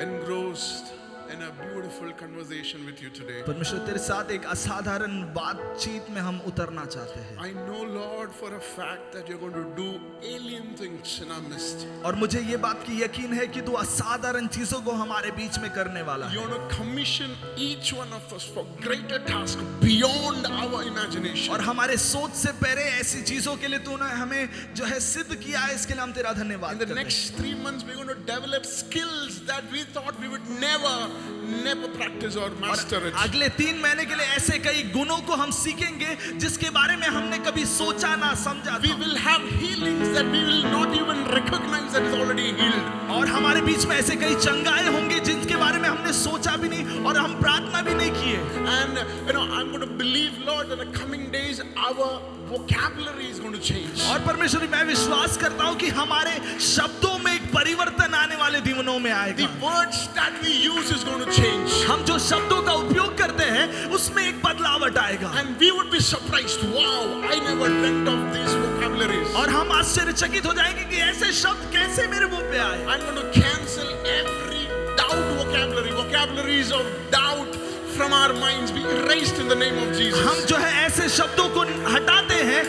engrossed in a beautiful conversation with you today. परमेश्वर तेरे साथ एक असाधारण बातचीत में हम उतरना चाहते हैं। I know, Lord, for a fact that you're going to do alien things in our midst. और मुझे ये बात की यकीन है कि तू असाधारण चीजों को हमारे बीच में करने वाला You're है। going to commission each one of us for greater tasks beyond our imagination. और हमारे सोच से परे ऐसी चीजों के लिए तूने हमें जो है सिद्ध किया है, इसके लिए हम तेरा In धन्यवाद the करते हैं। next 3 months, we're going to develop skills that we thought we would never practice or master it. अगले 3 महीने के लिए ऐसे कई गुणों को हम सीखेंगे जिसके बारे में हमने कभी सोचा ना समझा We था। will have healings that we will not even recognize that is already healed. और हमारे बीच में ऐसे कई चंगाए होंगे जिनके बारे में हमने सोचा भी नहीं और हम प्रार्थना भी नहीं किए। And I'm going to believe, Lord, that in the coming days our vocabulary is going to change. और परमेश्वर मैं विश्वास करता हूँ कि हमारे शब्दों में एक परिवर्तन आने वाले दिनों में The आएगा। words that we use is going to change. हम जो शब्दों का उपयोग करते हैं उसमें एक बदलावट आएगा। And we would be surprised. Wow, I never dreamt of these vocabularies. और हम आश्चर्यचकित हो जाएंगे कि ऐसे शब्द कैसे मेरे मुंह पे आए। I'm going to cancel every doubt vocabulary. Vocabularies of doubt from our minds be erased in the name of Jesus. हम जो है ऐसे शब्दों को हटाते हैं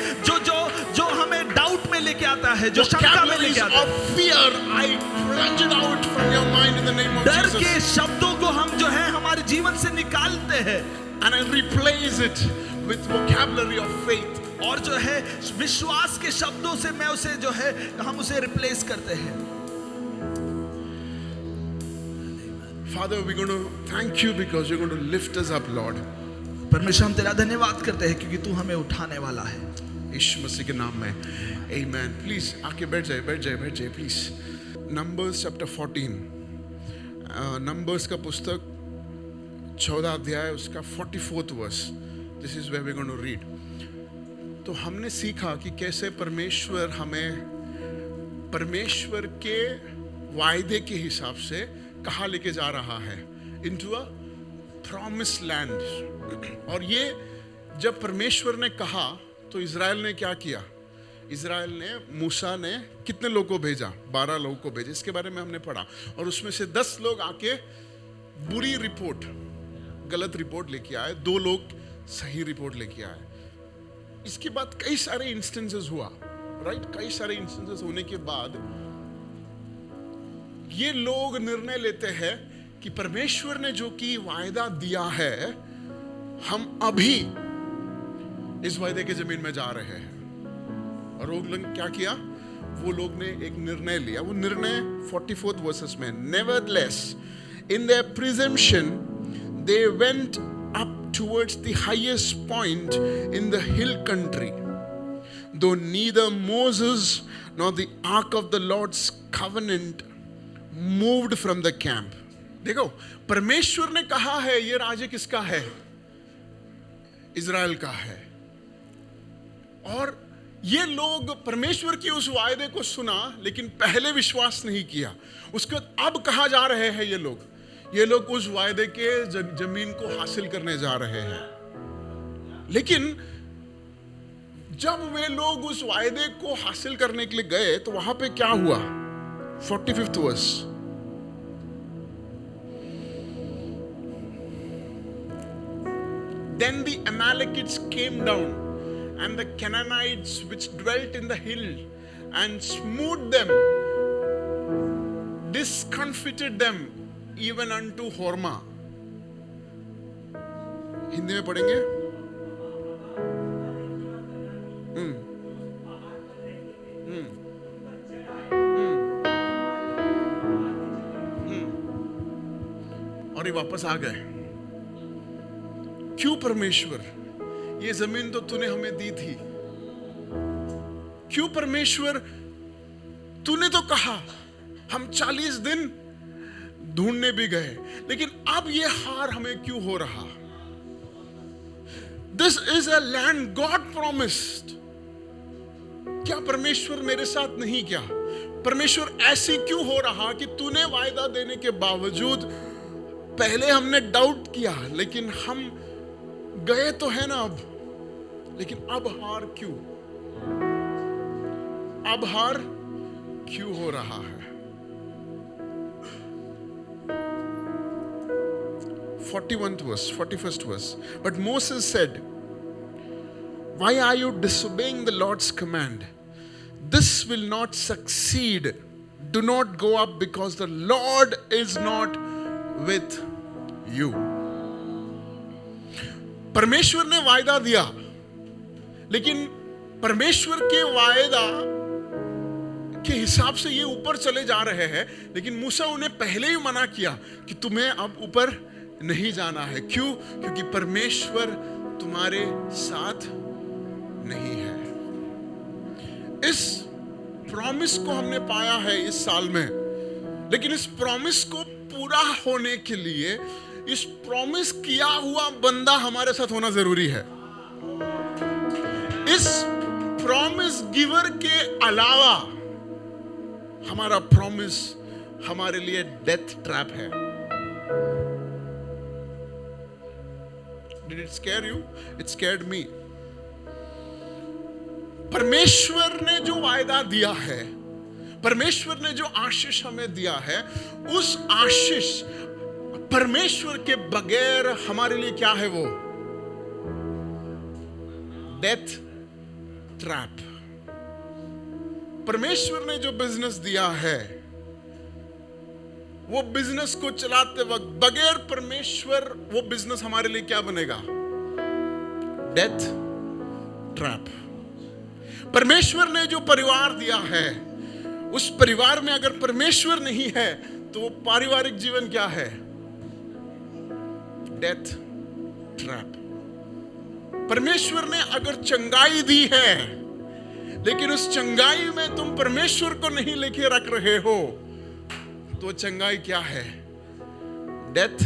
जो हमें डाउट में लेके आता है, जो शंका में Vocabularies लेके आता of है। fear, I plunge it out from your mind in the name of डर Jesus. के शब्दों को हम जो है हमारे जीवन से निकालते हैं And I replace it with vocabulary of faith. और जो है विश्वास के शब्दों से मैं उसे जो है हम उसे रिप्लेस करते हैं। Father, we're going to thank you because you're going to lift us up, Lord. परमेश्वर हम तेरा धन्यवाद करते हैं क्योंकि तू हमें उठाने वाला है। यीशु मसीह के नाम में Amen. प्लीज आके बैठ जाए प्लीज। नंबर्स चैप्टर 14, नंबर्स का पुस्तक 14 अध्याय उसका 44th verse. This is where we going to read. तो हमने सीखा कि कैसे परमेश्वर हमें परमेश्वर के वायदे के हिसाब से कहाँ लेके जा रहा है, इनटू अ प्रॉमिस लैंड। और ये जब परमेश्वर ने कहा तो इज़राइल ने क्या किया? इज़राइल ने, मूसा ने कितने लोगों को भेजा? 12 लोगों को भेजा, इसके बारे में हमने पढ़ा। और उसमें से 10 लोग आके बुरी रिपोर्ट, गलत रिपोर्ट लेके आए, 2 लोग सही रिपोर्ट लेके आए। इसके बाद कई सारे इंस्टेंसेस हुआ, राइट? कई सारे इंस्टेंसेस होने के बाद ये लोग निर्णय लेते हैं कि परमेश्वर ने जो कि वायदा दिया है, हम अभी इस वायदे के जमीन में जा रहे हैं। और वो लोग क्या किया? वो लोग ने एक निर्णय लिया। वो निर्णय 44th वर्सेस में, nevertheless in their presumption they went up towards the highest point in the hill country, though neither Moses nor the ark of the Lord's covenant moved from the camp. देखो, परमेश्वर ने कहा है ये राज्य किसका है? इज़राइल का है। और ये लोग परमेश्वर की उस वायदे को सुना लेकिन पहले विश्वास नहीं किया। उसके बाद अब कहाँ जा रहे हैं ये लोग उस वायदे के जमीन को हासिल करने जा रहे हैं। लेकिन जब वे लोग उस वायदे को हासिल करने के लिए गए तो वहां पे क्या हुआ? 45th verse. Then the Amalekites came down, and the Canaanites which dwelt in the hill, and smote them, discomfited them, even unto Hormah. Hindi में पढ़ेंगे? और ये वापस आ गए। क्यों परमेश्वर? ये जमीन तो तूने हमें दी थी। क्यों परमेश्वर? तूने तो कहा। हम 40 दिन ढूंढने भी गए, लेकिन अब ये हार हमें क्यों हो रहा? This is a land God promised. क्या परमेश्वर मेरे साथ नहीं किया? परमेश्वर ऐसी क्यों हो रहा कि तूने वायदा देने के बावजूद पहले हमने डाउट किया, लेकिन हम गए तो है ना अब, लेकिन अब हार क्यों? अब हार क्यों हो रहा है? 41st verse. But Moses said, why are you disobeying the Lord's command? This will not succeed. Do not go up, because the Lord is not with you. परमेश्वर ने वायदा दिया, लेकिन परमेश्वर के वायदा के हिसाब से ये ऊपर चले जा रहे हैं, लेकिन मूसा उन्हें पहले ही मना किया कि तुम्हें अब ऊपर नहीं जाना है। क्यों? क्योंकि परमेश्वर तुम्हारे साथ नहीं है। इस प्रॉमिस को हमने पाया है इस साल में, लेकिन इस प्रॉमिस को पूरा होने के लिए इस प्रॉमिस किया हुआ बंदा हमारे साथ होना जरूरी है। इस प्रॉमिस गिवर के अलावा हमारा प्रॉमिस हमारे लिए डेथ ट्रैप है। Did it scare you? It scared me. परमेश्वर ने जो वायदा दिया है, परमेश्वर ने जो आशीष हमें दिया है, उस आशीष परमेश्वर के बगैर हमारे लिए क्या है? वो डेथ ट्रैप। परमेश्वर ने जो बिजनेस दिया है, वो बिजनेस को चलाते वक्त बगैर परमेश्वर वो बिजनेस हमारे लिए क्या बनेगा? Death trap. परमेश्वर ने जो परिवार दिया है, उस परिवार में अगर परमेश्वर नहीं है तो वो पारिवारिक जीवन क्या है? Death trap. परमेश्वर ने अगर चंगाई दी है, लेकिन उस चंगाई में तुम परमेश्वर को नहीं लेके रख रहे हो, तो चंगाई क्या है? Death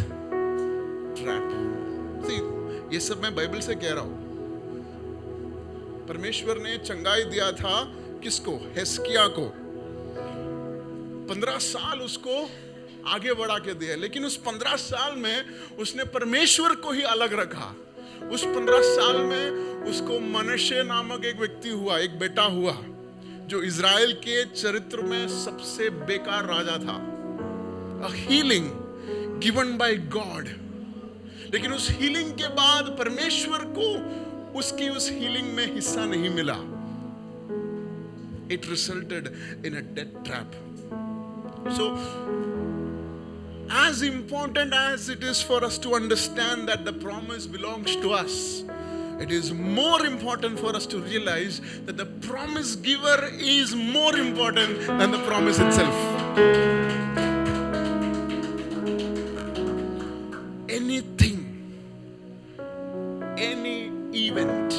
trap. ये सब मैं बाइबल से कह रहा हूं। परमेश्वर ने चंगाई दिया था किसको? हिजकिय्याह को। 15 साल उसको आगे बढ़ा के दिया, लेकिन उस 15 साल में उसने परमेश्वर को ही अलग रखा। उस 15 साल में उसको मनश्शे नामक एक व्यक्ति हुआ, एक बेटा हुआ, जो इज़राइल के चरित्र में सबसे बेकार राजा था। A healing given by God, लेकिन उस हीलिंग के बाद परमेश्वर को उसकी उस हीलिंग में हिस्सा नहीं मिला। It resulted in a death trap. So, as important as it is for us to understand that the promise belongs to us, it is more important for us to realize that the promise giver is more important than the promise itself. Anything, any event,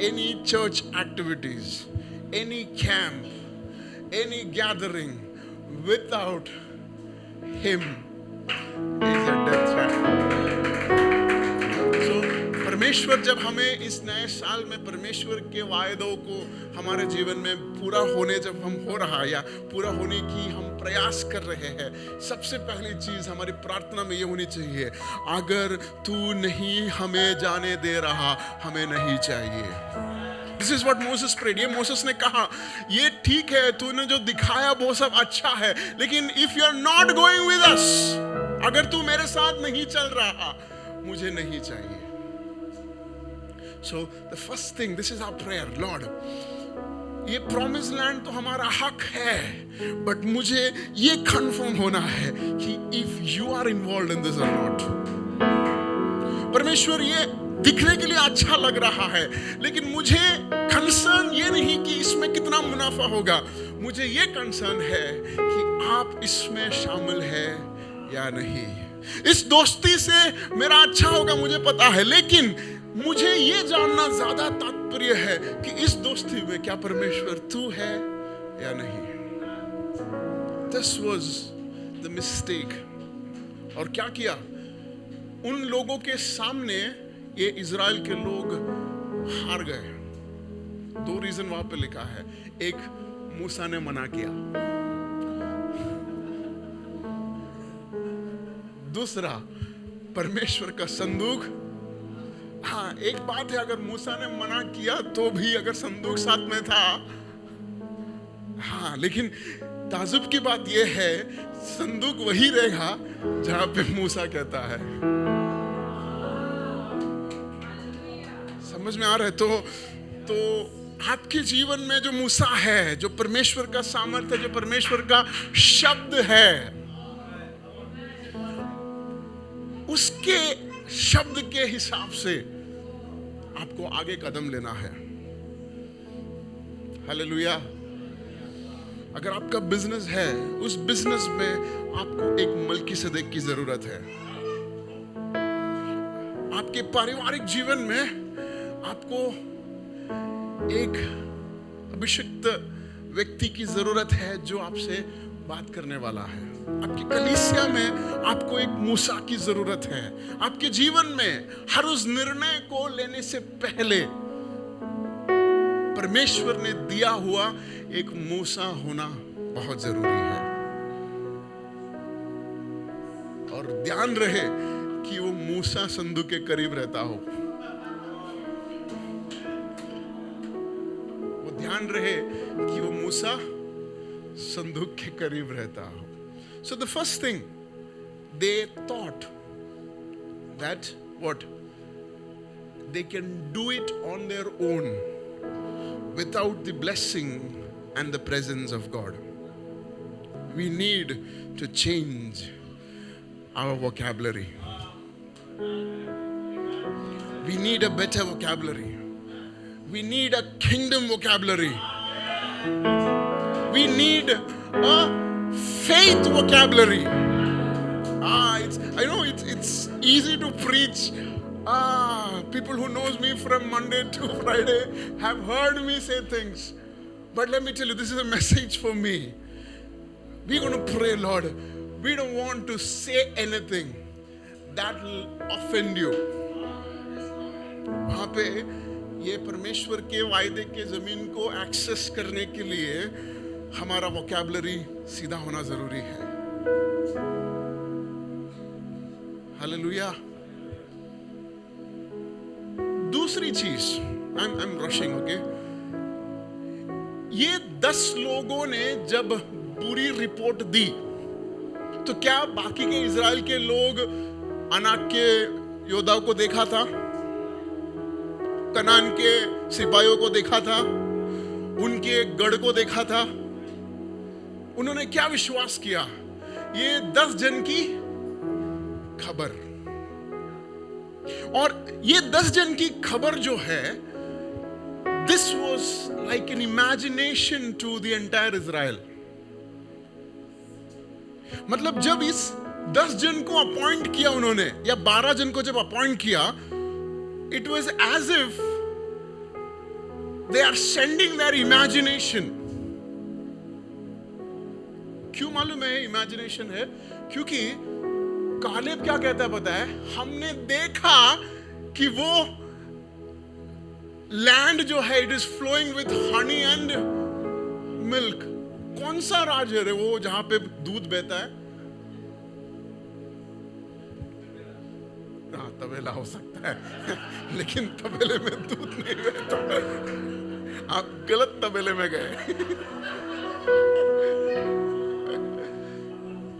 any church activities, any camp, any gathering without Him is a death trap. So, परमेश्वर जब हमें इस नए साल में परमेश्वर के वायदों को हमारे जीवन में पूरा होने जब हम हो रहा या पूरा होने की हम प्रयास कर रहे हैं, सबसे पहली चीज हमारी प्रार्थना में ये होनी चाहिए, अगर तू नहीं हमें जाने दे रहा, हमें नहीं चाहिए। This is what Moses prayed. ये मोसेस ने कहा, ये ठीक है तूने जो दिखाया वो सब अच्छा है, लेकिन if you are not going with us, अगर तू मेरे साथ नहीं चल रहा, मुझे नहीं चाहिए। So the first thing, this is our prayer, Lord, ये प्रॉमिस लैंड तो हमारा हक है, बट मुझे ये कंफर्म होना है कि if you are involve in this और नॉट। परमेश्वर ये दिखने के लिए अच्छा लग रहा है, लेकिन मुझे कंसर्न ये नहीं कि इसमें कितना मुनाफा होगा, मुझे ये कंसर्न है कि आप इसमें शामिल है या नहीं। इस दोस्ती से मेरा अच्छा होगा मुझे पता है, लेकिन मुझे ये जानना ज्यादा तात्पर्य है कि इस दोस्ती में क्या परमेश्वर तू है या नहीं। This was the mistake। और क्या किया? उन लोगों के सामने ये इज़राइल के लोग हार गए। 2 रीजन वहां पे लिखा है। एक, मूसा ने मना किया। दूसरा, परमेश्वर का संदूक। हाँ, एक बात है, अगर मूसा ने मना किया तो भी अगर संदूक साथ में था, हाँ, लेकिन ताजुब की बात यह है, संदूक वही रहेगा जहां पे मूसा कहता है। समझ में आ रहा है? तो आपके जीवन में जो मूसा है, जो परमेश्वर का सामर्थ्य, जो परमेश्वर का शब्द है, उसके शब्द के हिसाब से आपको आगे कदम लेना है। हालेलुया। अगर आपका बिजनेस है, उस बिजनेस में आपको एक मल्कीसदेक की जरूरत है। आपके पारिवारिक जीवन में आपको एक अभिषिक्त व्यक्ति की जरूरत है जो आपसे बात करने वाला है। आपकी कलीसिया में आपको एक मूसा की जरूरत है। आपके जीवन में हर उस निर्णय को लेने से पहले परमेश्वर ने दिया हुआ एक मूसा होना बहुत जरूरी है। और ध्यान रहे कि वो मूसा संदूक के करीब रहता हो। वो ध्यान रहे कि वो मूसा संदूक के करीब रहता हो। So the first thing, they thought that what? They can do it on their own without the blessing and the presence of God. We need to change our vocabulary. We need a better vocabulary. We need a kingdom vocabulary. We need a faith vocabulary. I know it's easy to preach. People who knows me from Monday to Friday have heard me say things. But let me tell you, this is a message for me. We're going to pray, Lord. We don't want to say anything that will offend you. वहाँ पे ये परमेश्वर के वायदे के जमीन को access करने के लिए हमारा वोकैबुलरी सीधा होना जरूरी है। हालेलुया। दूसरी चीज, आई एम रशिंग, ओके। ये 10 लोगों ने जब बुरी रिपोर्ट दी तो क्या बाकी के इजराइल के लोग अनाक के योद्धाओं को देखा था? कनान के सिपाहियों को देखा था? उनके गढ़ को देखा था? उन्होंने क्या विश्वास किया? ये 10 जन की खबर। और ये 10 जन की खबर जो है, this was like an imagination to the entire Israel. मतलब जब इस 10 जन को अपॉइंट किया उन्होंने, या 12 जन को जब अपॉइंट किया, it was as if they are sending their imagination. क्यों मालूम है इमेजिनेशन है? क्योंकि कालेब क्या कहता है पता है? हमने देखा कि वो लैंड जो है, it is flowing with honey and milk. कौन सा राज्य है वो जहां पे दूध बहता है? हाँ, तबेला हो सकता है लेकिन तबेले में दूध नहीं बहता। आप गलत तबेले में गए।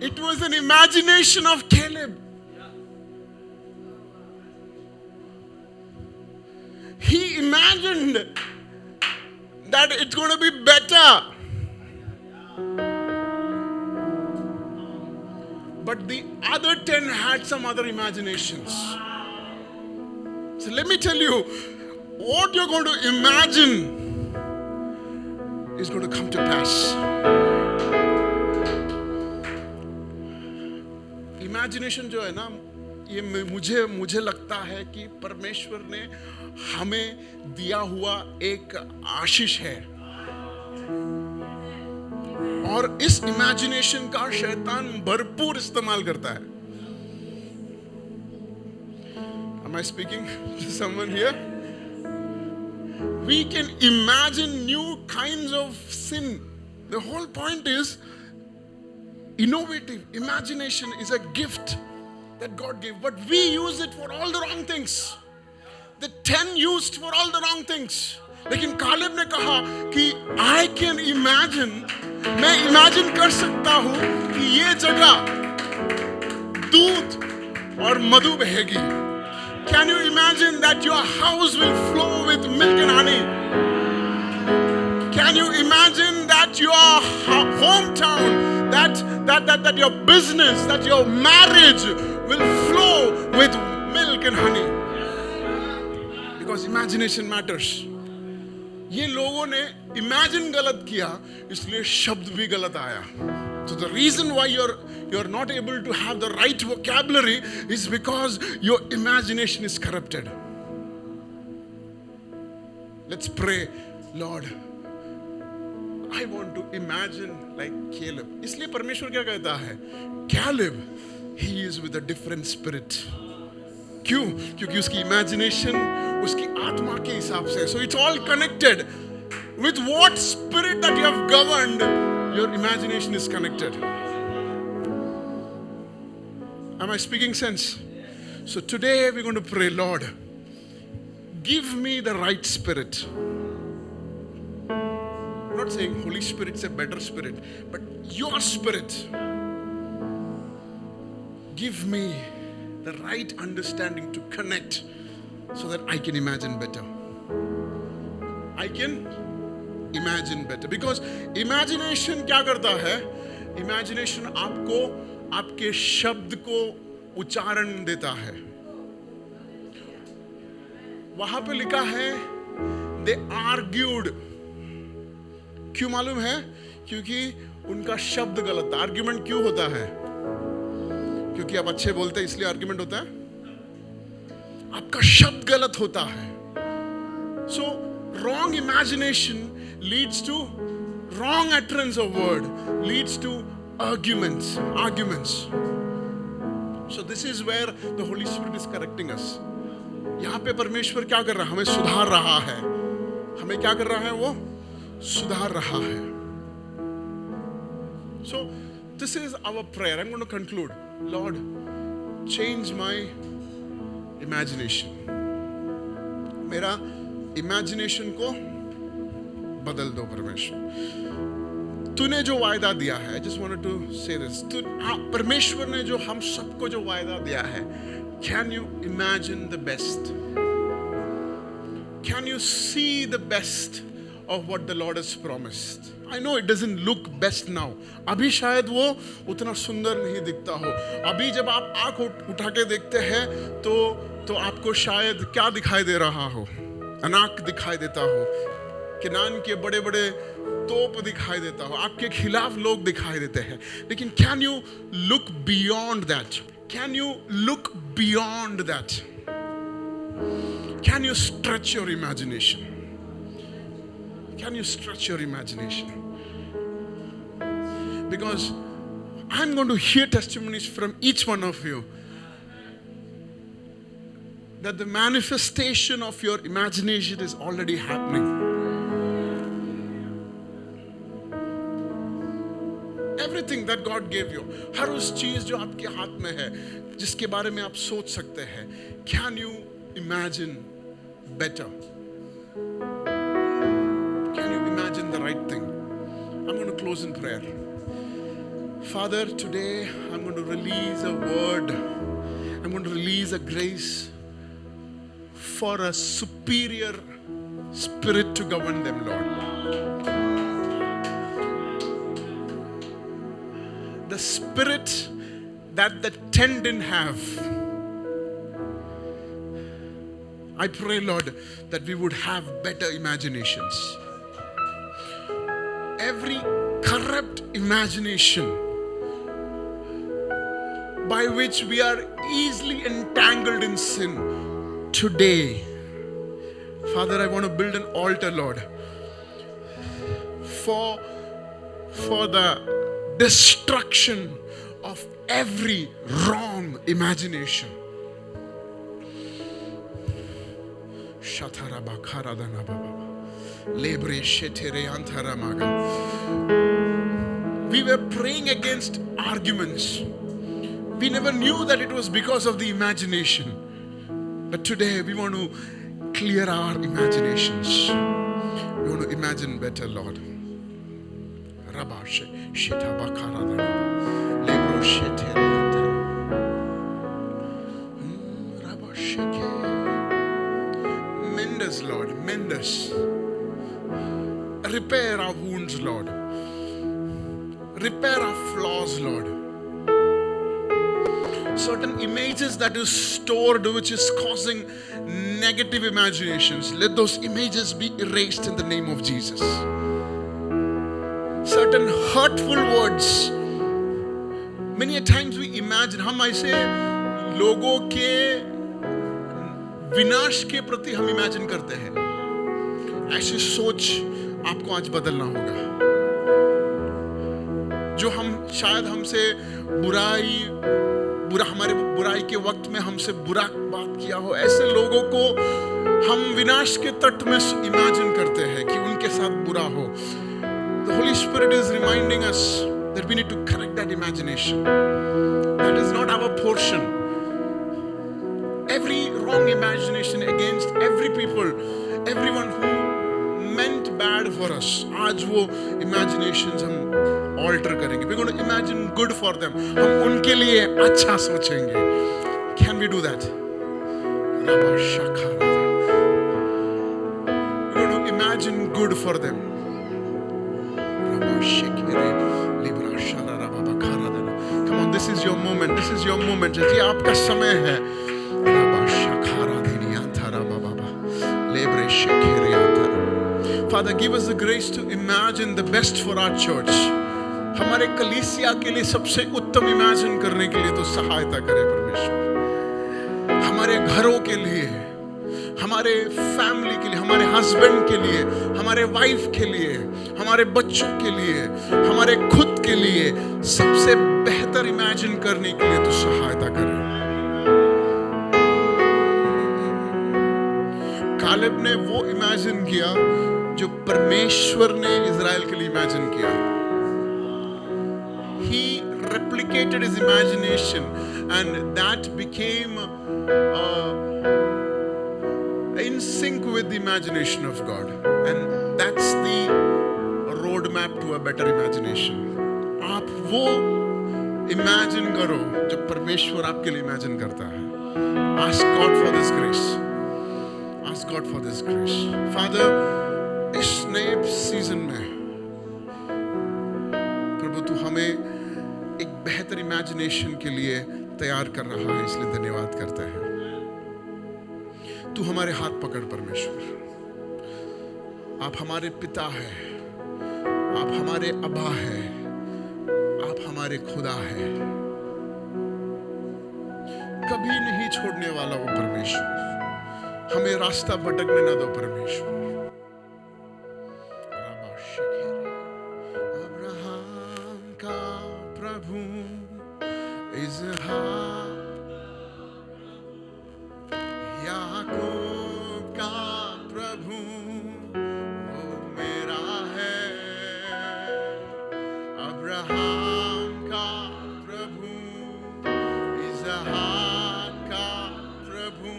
It was an imagination of Caleb. He imagined that it's going to be better. But the other 10 had some other imaginations. So let me tell you, what you're going to imagine is going to come to pass. Imagination जो है ना, ये मुझे लगता है कि परमेश्वर ने हमें दिया हुआ एक आशीष है। और इस इमेजिनेशन का शैतान भरपूर इस्तेमाल करता है। Am I speaking to someone here? We can imagine new kinds of sin. The whole point is innovative. Imagination is a gift that God gave, but we use it for all the wrong things. The 10 used for all the wrong things. लेकिन Caleb ने कहा कि I can imagine, मैं imagine कर सकता हूँ कि ये जगह दूध और मधु बहेगी. Can you imagine that your house will flow with milk and honey? Can you imagine that your hometown, that your business, that your marriage will flow with milk and honey? Because imagination matters. ये लोगों ने imagine गलत किया, इसलिए शब्द भी गलत आया. So the reason why you're not able to have the right vocabulary is because your imagination is corrupted. Let's pray, Lord, I want to imagine like Caleb. इसलिए परमेश्वर क्या कहता है? Caleb, he is with a different spirit. क्यों? क्योंकि उसकी imagination उसकी आत्मा के हिसाब से. So it's all connected. With what spirit that you have governed, your imagination is connected. Am I speaking sense? So today we're going to pray, Lord, give me the right spirit. I'm not saying Holy Spirit's a better spirit, but your spirit. Give me the right understanding to connect so that I can imagine better. I can imagine better. Because imagination क्या करता है? Imagination आपको आपके शब्द को उच्चारण देता है. वहां पे लिखा है they argued. क्यों मालूम है? क्योंकि उनका शब्द गलत था. आर्ग्यूमेंट क्यों होता है? क्योंकि आप अच्छे बोलते हैं इसलिए आर्ग्यूमेंट होता है. आपका शब्द गलत होता है. So wrong imagination leads to wrong utterance of word, leads to arguments. So this is where the Holy Spirit is correcting us. यहाँ पे परमेश्वर क्या कर रहा है? हमें सुधार रहा है. हमें क्या कर रहा है? वो सुधार रहा है. So this is our prayer. I'm going to conclude. Lord, change my imagination. मेरा imagination को बदल दो परमेश्वर. तूने जो वायदा दिया है, I just wanted to say this. परमेश्वर ने जो हम सबको जो वायदा दिया है, can you imagine the best? Can you see the best of what the Lord has promised? I know it doesn't look best now. अभी शायद वो उतना सुंदर नहीं दिखता हो. अभी जब आप आँख उठा के देखते हैं तो आपको शायद क्या दिखाई दे रहा हो? अनाक दिखाई देता हो. किनान के बड़े बड़े तोप दिखाई देता हो. आपके खिलाफ लोग दिखाई देते हैं. लेकिन can you look beyond that? Can you look beyond that? Can you stretch your imagination? Can you stretch your imagination? Because I'm going to hear testimonies from each one of you that the manifestation of your imagination is already happening. Everything that God gave you, हर उस चीज जो आपके हाथ में है, जिसके बारे में आप सोच सकते हैं, can you imagine better? Can you imagine the right thing? I'm going to close in prayer. Father, today I'm going to release a word. I'm going to release a grace for a superior spirit to govern them, Lord. The spirit that the 10 didn't have. I pray, Lord, that we would have better imaginations. Every corrupt imagination by which we are easily entangled in sin, today, Father, I want to build an altar, Lord, for the destruction of every wrong imagination. Shatara bakara dana baba. Lebre shetere antara maga. We were praying against arguments. We never knew that it was because of the imagination. But today we want to clear our imaginations. We want to imagine better, Lord. Rabba sheta bakara dana. Lebro shetere antara. Rabba sheke. Mend us, Lord. Mend us. Repair our wounds, Lord. Repair our flaws, Lord. Certain images that is stored which is causing negative imaginations, let those images be erased in the name of Jesus. Certain hurtful words, many a times we imagine, हम ऐसे लोगों के विनाश के प्रति हम imagine करते हैं. ऐसी सोच आपको आज बदलना होगा. जो हम शायद हमसे हमारे बुराई के वक्त में हमसे बुरा बात किया हो, ऐसे लोगों को हम विनाश के तट में इमेजिन करते हैं कि उनके साथ बुरा हो. The Holy Spirit is reminding us that we need to correct that imagination. That is not our portion. Every wrong imagination against every people, everyone who meant bad for us, आज वो imaginations हम alter करेंगे. We're going to imagine good for them. हम उनके लिए अच्छा सोचेंगे. Can we do that? We're going to imagine good for them. Come on, this is your moment. This is your moment. ये आपका समय है. Father, give us the grace to imagine the best for our church. हमारे कलीसिया के लिए सबसे उत्तम इमेजिन करने के लिए तो सहायता करे परमेश्वर. हमारे घरों के लिए, हमारे फैमिली के लिए, हमारे हस्बैंड के लिए, हमारे वाइफ के लिए, हमारे बच्चों के लिए, हमारे खुद के लिए सबसे बेहतर इमेजिन करने के लिए तो सहायता करे. कालेब ने वो इमेजिन किया जो परमेश्वर ने इज़राइल के लिए इमेजिन किया. He replicated his imagination and that became in sync with the imagination of God, and that's the roadmap to a better imagination. आप वो imagine करो जो परमेश्वर आपके लिए imagine करता है. Ask God for this grace. Ask God for this grace. Father, इस नए सीजन में प्रभु तू हमें एक बेहतर इमेजिनेशन के लिए तैयार कर रहा है, इसलिए धन्यवाद करते हैं. तू हमारे हाथ पकड़ परमेश्वर. आप हमारे पिता हैं, आप हमारे अब्बा हैं, आप हमारे खुदा हैं. कभी नहीं छोड़ने वाला वो परमेश्वर. हमें रास्ता भटकने ना दो परमेश्वर. अब्राहम का प्रभु याकूब का प्रभु वो मेरा है. अब्राहम का प्रभु, इसहाक का प्रभु,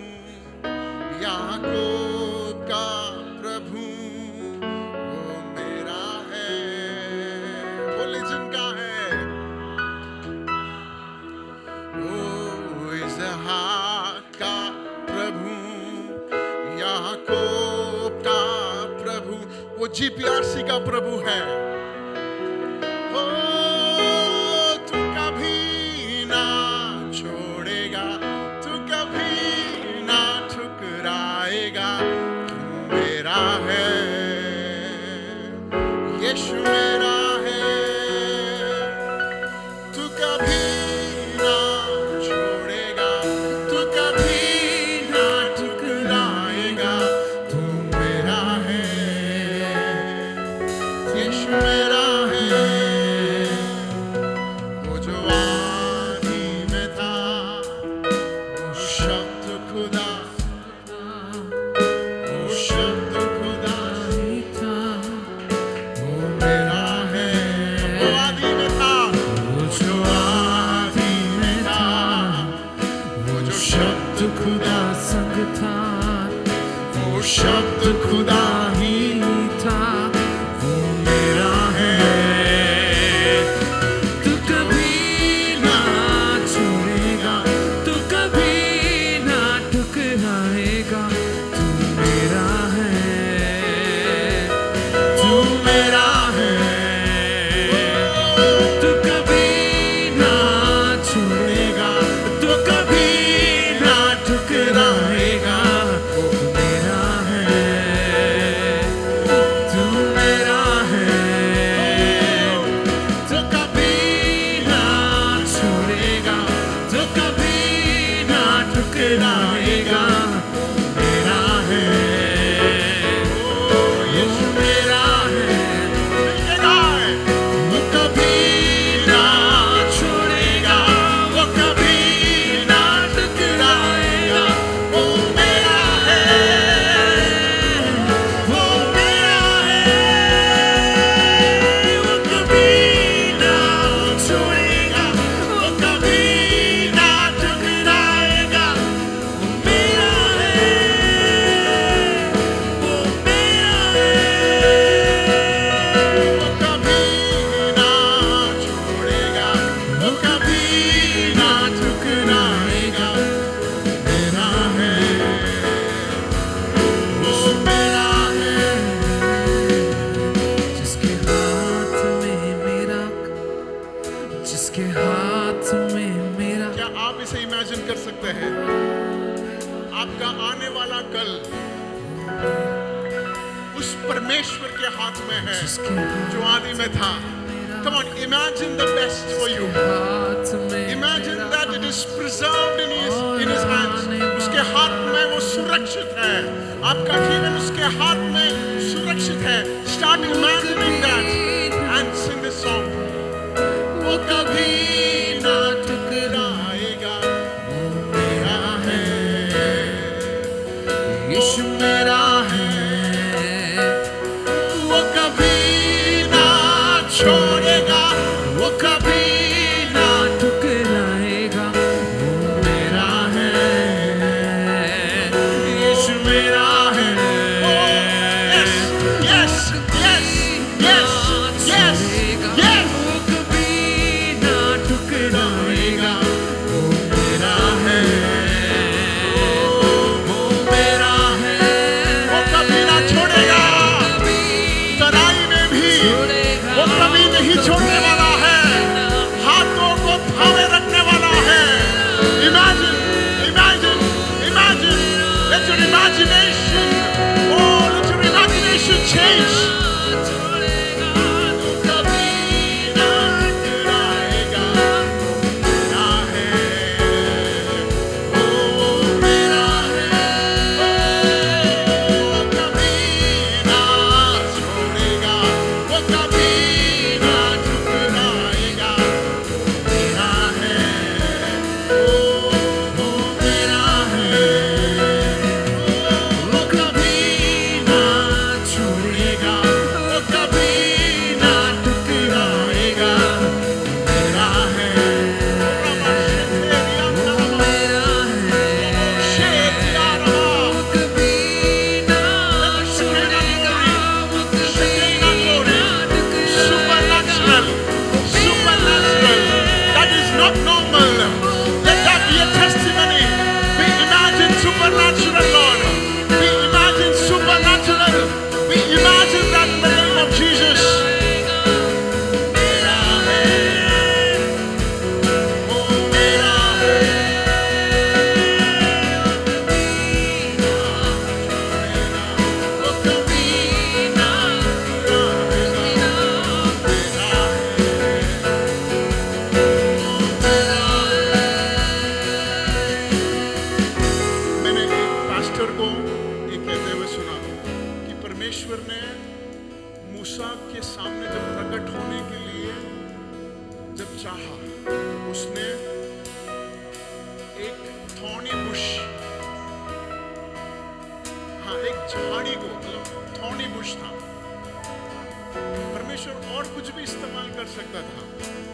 याकूब का प्रभु वो मेरा है. वो लेजेंड का है. ओ इसहाक का प्रभु, याकूब का प्रभु, वो GPRC का प्रभु है. ओ तू कभी ना छोड़ेगा, तू कभी ना ठुकराएगा. तू मेरा है, यीशु मेरा है. तू कभी ना छोड़ेगा, तू कभी ना ठुकराएगा. तू मेरा है, यीशु मेरा है. वो जो आदि में था वो शब्द खुदा शब्द खुदा ही था वो मेरा है। तू कभी ना छोड़ेगा, तू कभी ना ठुकराएगा, तू मेरा है, तू मेरा है। तू कभी ना छोड़ेगा, तू कभी ना ठुकराएगा, तू मेरा है, तू मेरा है। तू कभी ना छोड़ेगा, तू कभी ना ठुकराएगा, मेरा है, यीशु मेरा है। वो कभी ना छोड़ेगा, वो कभी ना टकराएगा, वो मेरा है, वो मेरा है। वो कभी ना छोड़ेगा, वो कभी ना टकराएगा, वो मेरा है, वो मेरा है। वो कभी ना छोड़ेगा, वो कभी ना ठुकराएगा, मेरा है, वो मेरा है। जिसके हाथ में मेरा, जिसके हाथ में मेरा, क्या आप इसे इमेजिन कर सकते हैं? आपका आने वाला कल उस परमेश्वर के हाथ में है जिसके जो आदि में था। Come on, imagine the best for you. हाथ में Imagine that it is preserved in his hands. उसके हाथ में वो सुरक्षित है। आपका जीवन उसके हाथ में सुरक्षित है। Start imagining that and sing this song. वो कभी ना ठुकराएगा, वो मेरा है, यीशु मेरा है, वो कभी ना छोड़ेगा, वो कभी ना ठुकराएगा, वो मेरा है, यीशु मेरा है। Oh, yes, yes, yes, yes, yes, yes. वो कभी ना ठुकराएगा, वो मेरा है, वो मेरा है, वो कभी ना छोड़ेगा, तराई में भी वो कभी नहीं छोड़ने वाला है, हाथों को थामे रखने वाला है। Imagine, imagine, imagine. Let your imagination, oh, let your imagination change. वो कभी ना ठुकराएगा, मेरा है, वो मेरा है, वो कभी ना छोड़ेगा, वो कभी ना ठुकराएगा, मेरा है, वो मेरा है, वो कभी ना छोड़ेगा, वो कभी ना ठुकराएगा, मेरा है, मेरा है, कभी ना छोड़ेगा, वो कभी ना supernatural, supernatural. That is not normal. Let that be a testimony. We imagine supernatural, Lord. We imagine supernatural. We imagine that in the name of Jesus. मेरा है, वो मेरा है, वो कभी ना छोड़ेगा, मेरा मैंने एक पास्टर को ये कहते हुए सुना कि परमेश्वर ने मूसा के सामने जब प्रकट होने के लिए जब चाहा, उसने एक थॉर्नी बुश, हाँ एक झाड़ी को, मतलब थॉर्नी बुश था। परमेश्वर और कुछ भी इस्तेमाल कर सकता था,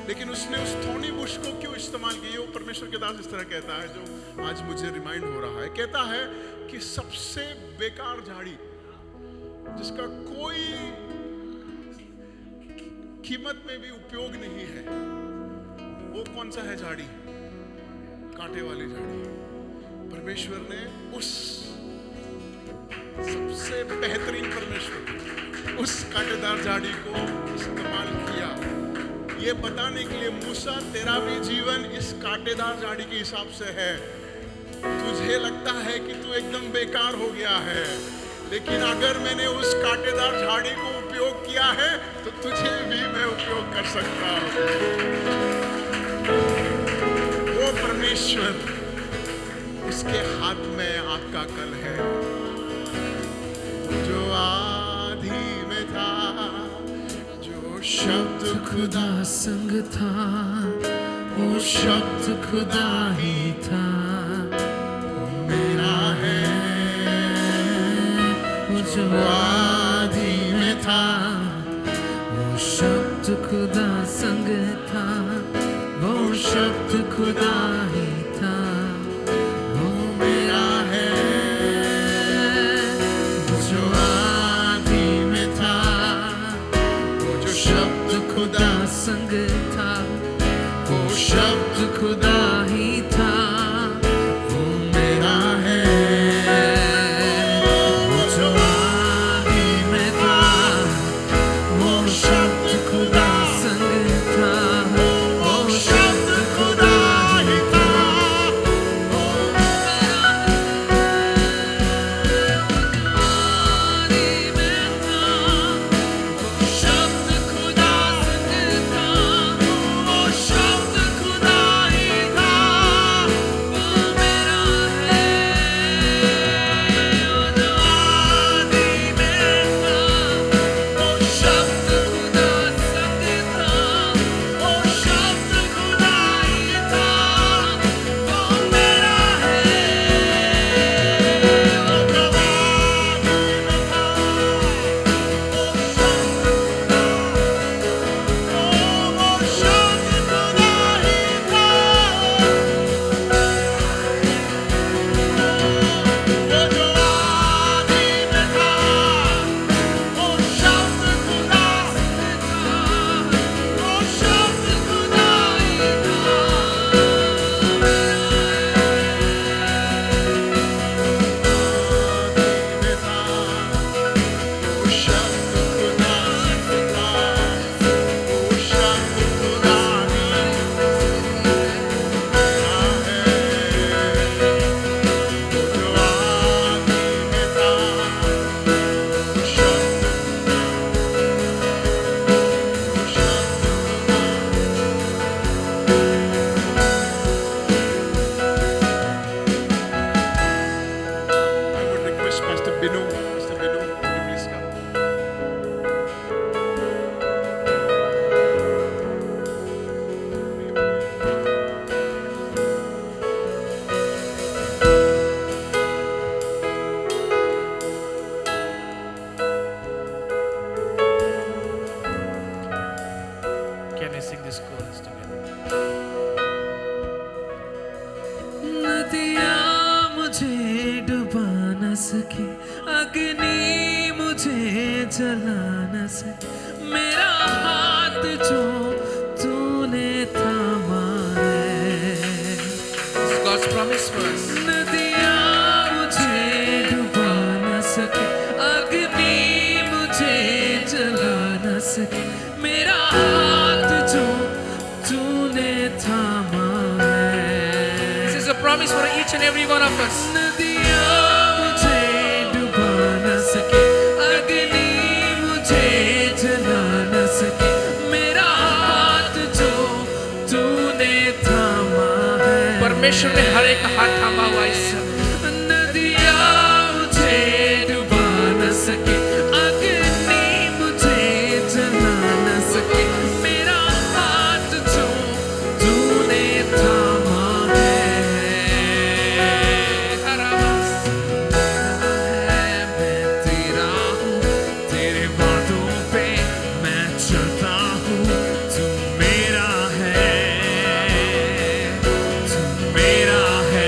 लेकिन उसने उस थॉर्नी बुश को क्यों इस्तेमाल किया? वो परमेश्वर के दास इस तरह कहता है, जो आज मुझे रिमाइंड हो रहा है, कहता है कि सबसे बेकार झाड़ी जिसका कोई कीमत में भी उपयोग नहीं है, वो कौन सा है झाड़ी? कांटे वाली झाड़ी। परमेश्वर ने उस सबसे बेहतरीन परमेश्वर उस कांटेदार झाड़ी को इस्तेमाल किया ये बताने के लिए, मूसा तेरा भी जीवन इस कांटेदार झाड़ी के हिसाब से है। तुझे लगता है कि तू एकदम बेकार हो गया है, लेकिन अगर मैंने उस कांटेदार झाड़ी को उपयोग किया है तो तुझे भी मैं उपयोग कर सकता हूँ। वो परमेश्वर, उसके हाथ में आपका कल है। जो आदि में था, जो शब्द खुदा संग था, वो शब्द खुदा ही था, वो मेरा है। वो जो आदि में था, वो शब्द खुदा संग था, वो शब्द खुदा ही था, वो मेरा है। वो जो आदि में था, वो जो शब्द खुदा संग था, वो शब्द खुदा ही था, वो मेरा है। वो जो आदि में था, वो शब्द खुदा संग था, वो शब्द खुदा ही था, वो मेरा आदि में था, वो शब्द खुदा संग था, वो शब्द खुदा ही था, वो मेरा है। वो जो आदि में था, वो शब्द खुदा संग था, वो शब्द खुदा ही था, वो मेरा है। वो जो आदि में था, वो शब्द खुदा, वो शब्द खुदा ही था। वो जो आदि में था, वो शब्द खुदा संग था, वो शब्द खुदा ही था, आदि में था, वो शब्द खुदा संग था, वो शब्द खुदा ही I would request Pastor Binu, would you please come? Can we sing this chorus together? नदियाँ मुझे डुबा न सके, अग्नि मुझे जला न सके, मेरा हाथ जो तूने थामा है। It's God's promise for us. नदियाँ मुझे डुबा न सके, अग्नि मुझे जला न सके, मेरा हाथ जो तूने थामा है। This is a promise for each and every one of us. नदियाँ मुझे डुबा न सके, अग्नि मुझे जला न सके, मेरा हाथ जो तूने थामा है। परमेश्वर ने हर एक हाथ थामा हुआ है इस समय। नदियाँ मुझे डुबा न सके, अग्नि मुझे जला न सके, मेरा हाथ जो तूने थामा है। मैं तेरा हूँ, तेरे बातों पे मैं चलता हूँ, तू मेरा है, तू मेरा है।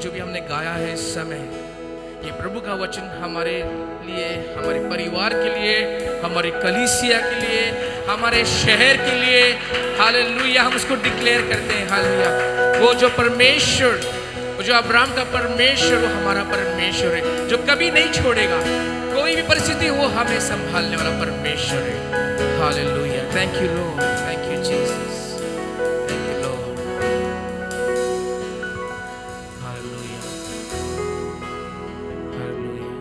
जो भी हमने गाया है इस समय, ये प्रभु का वचन हमारे लिए, हमारे परिवार के लिए, हमारी कलीसिया के लिए, हमारे शहर के लिए, हालेलुया, हम उसको डिक्लेयर करते हैं। हालेलुया, वो जो परमेश्वर, वो जो अब्राहम का परमेश्वर, वो हमारा परमेश्वर है जो कभी नहीं छोड़ेगा। कोई भी परिस्थिति वो हमें संभालने वाला परमेश्वर है। Hallelujah, thank you Lord, thank you Jesus, thank you Lord. Hallelujah, hallelujah, hallelujah.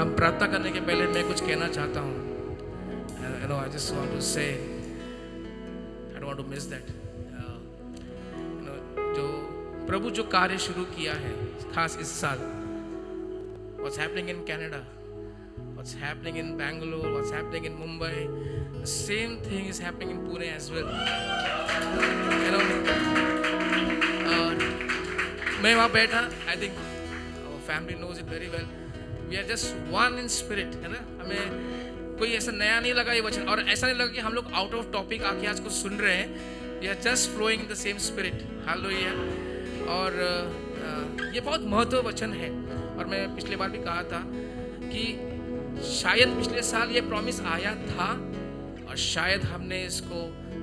हम प्रार्थना करने के पहले मैं कुछ कहना चाहता हूँ। You know, I just want to say, I don't want to miss that. You know, जो प्रभु जो कार्य शुरू किया है खास इस साल, what's happening in Canada, what's happening in Bangalore, what's happening in Mumbai, the same thing is happening in Pune as well. You know, मैं वहाँ बैठा, I think our family knows it very well. We are just one in spirit, है ना? हमें कोई ऐसा नया नहीं लगा ये वचन, और ऐसा नहीं लगा कि हम लोग आउट ऑफ टॉपिक आके आज को सुन रहे हैं। We are just flowing in the same spirit. Hallelujah. और ये बहुत महत्व वचन है, और मैं पिछले बार भी कहा था कि शायद पिछले साल ये प्रॉमिस आया था और शायद हमने इसको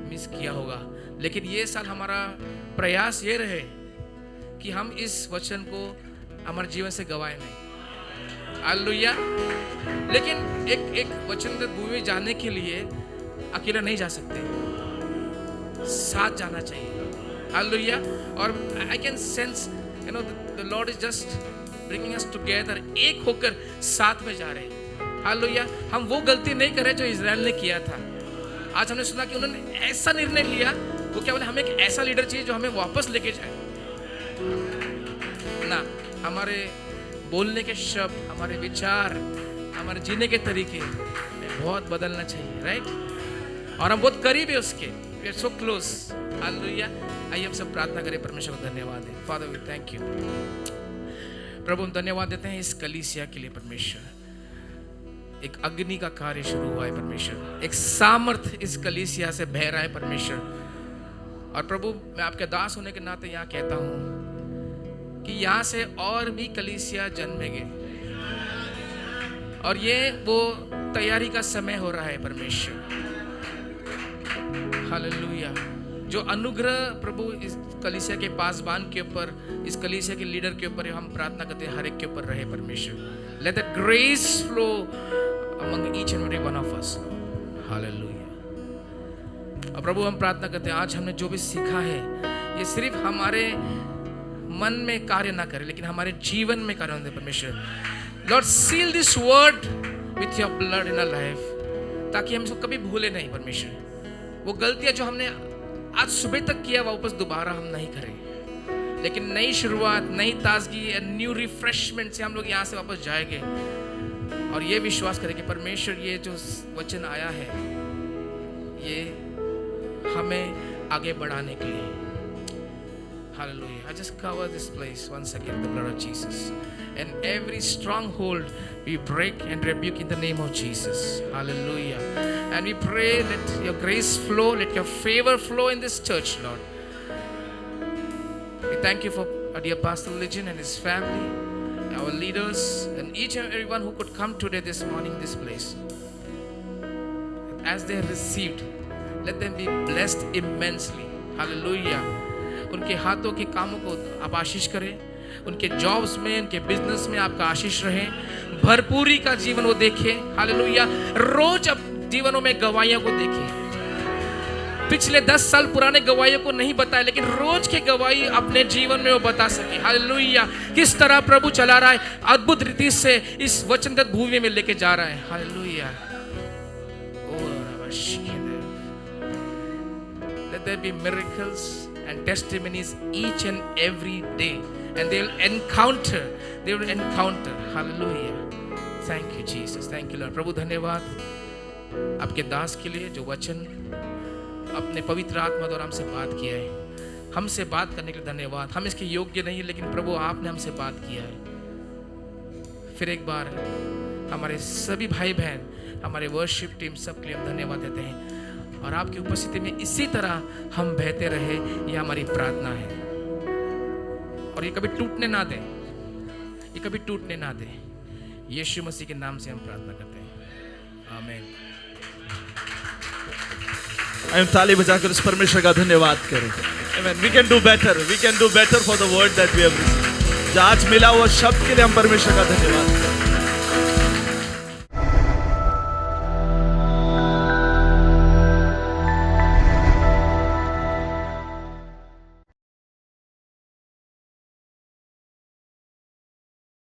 मिस किया होगा, लेकिन ये साल हमारा प्रयास ये रहे कि हम इस वचन को हमारे जीवन से गवाए नहीं। हालेलुया। लेकिन एक वचन भूमि में जाने के लिए अकेला नहीं जा सकते, साथ जाना चाहिए। हालेलुया। और I can sense, you know, the Lord is just bringing us together, एक होकर साथ में जा रहे हैं। हालेलुया। हम वो गलती नहीं कर रहे जो इजराइल ने किया था। आज हमने सुना कि उन्होंने ऐसा निर्णय लिया, वो क्या बोले, हमें एक ऐसा लीडर चाहिए जो हमें वापस लेके जाए ना। हमारे बोलने के शब्द, हमारे विचार, हमारे जीने के तरीके में बहुत बदलना चाहिए, राइट? और हम बहुत करीब है उसके, we are so close. Hallelujah. आइए हम सब प्रार्थना करें, परमेश्वर को धन्यवाद दें। Father we thank you. प्रभु हम धन्यवाद देते हैं इस कलीसिया के लिए परमेश्वर। एक अग्नि का कार्य शुरू हुआ है परमेश्वर, एक सामर्थ इस कलीसिया से बह रहा है परमेश्वर। और प्रभु मैं आपके दास होने के नाते यहाँ कहता हूँ कि यहाँ से और भी कलीसिया जन्मेंगे, और ये वो तैयारी का समय हो रहा है परमेश्वर। हालेलुया। जो अनुग्रह प्रभु इस कलीसिया के पासबान के ऊपर, इस कलीसिया के लीडर के ऊपर हम प्रार्थना करते हैं, हर एक के ऊपर रहे परमेश्वर। Let that grace flow among each and every one of us. Hallelujah. और प्रभु हम प्रार्थना करते हैं आज हमने जो भी सीखा है, ये सिर्फ हमारे मन में कार्य ना करे, लेकिन हमारे जीवन में कार्य होने परमेश्वर। Lord seal this word with your blood in our life, ताकि हम इसको कभी भूले नहीं परमेश्वर। वो गलतियां जो हमने आज सुबह तक किया वापस दोबारा हम नहीं करें, लेकिन नई शुरुआत, नई ताजगी, न्यू रिफ्रेशमेंट से हम लोग यहाँ से वापस जाएंगे, और ये विश्वास करें कि परमेश्वर ये जो वचन आया है ये हमें आगे बढ़ाने के लिए। Hallelujah. I just cover this place once again with the blood of Jesus. And every stronghold we break and rebuke in the name of Jesus. Hallelujah. And we pray, let your grace flow, let your favor flow in this church, Lord. We thank you for our dear Pastor Legion and his family, our leaders, and each and everyone who could come today, this morning, this place. As they received, let them be blessed immensely. Hallelujah. उनके हाथों के कामों को आप आशीष करें, उनके jobs में, उनके बिजनेस में आपका आशीष रहे, भरपूरी का जीवन वो देखें। हालेलुया। रोज अब जीवनों में गवाहियों को देखें। पिछले 10 साल पुराने गवाहियों को नहीं बताया, लेकिन रोज के गवाही अपने जीवन में वो बता सके। हालेलुया। किस तरह प्रभु चला रहा है, अद्भुत रीति से इस वचनदत्त भूमि में लेके जा रहा है। Hallelujah. Let there be miracles and testimonies each and every day, and they will encounter. Hallelujah. Thank you Jesus, thank you Lord. प्रभु धन्यवाद आपके दास के लिए जो वचन अपने पवित्र आत्मा द्वारा हमसे बात किया है। हमसे बात करने के लिए धन्यवाद। हम इसके योग्य नहीं, लेकिन प्रभु आपने हमसे बात किया है। फिर एक बार हमारे सभी भाई बहन, हमारे वर्शिप टीम, सबके लिए हम धन्यवाद देते हैं। और आपकी उपस्थिति में इसी तरह हम बहते रहे, ये हमारी प्रार्थना है। और ये कभी टूटने ना दे, ये कभी टूटने ना दे। यीशु मसीह के नाम से हम प्रार्थना करते हैं, आमीन। हम ताली बजाकर इस परमेश्वर का धन्यवाद करें। Amen. We can do better. We can do better for the word that we have received. जो आज मिला हुआ शब्द के लिए हम परमेश्वर का धन्यवाद करें।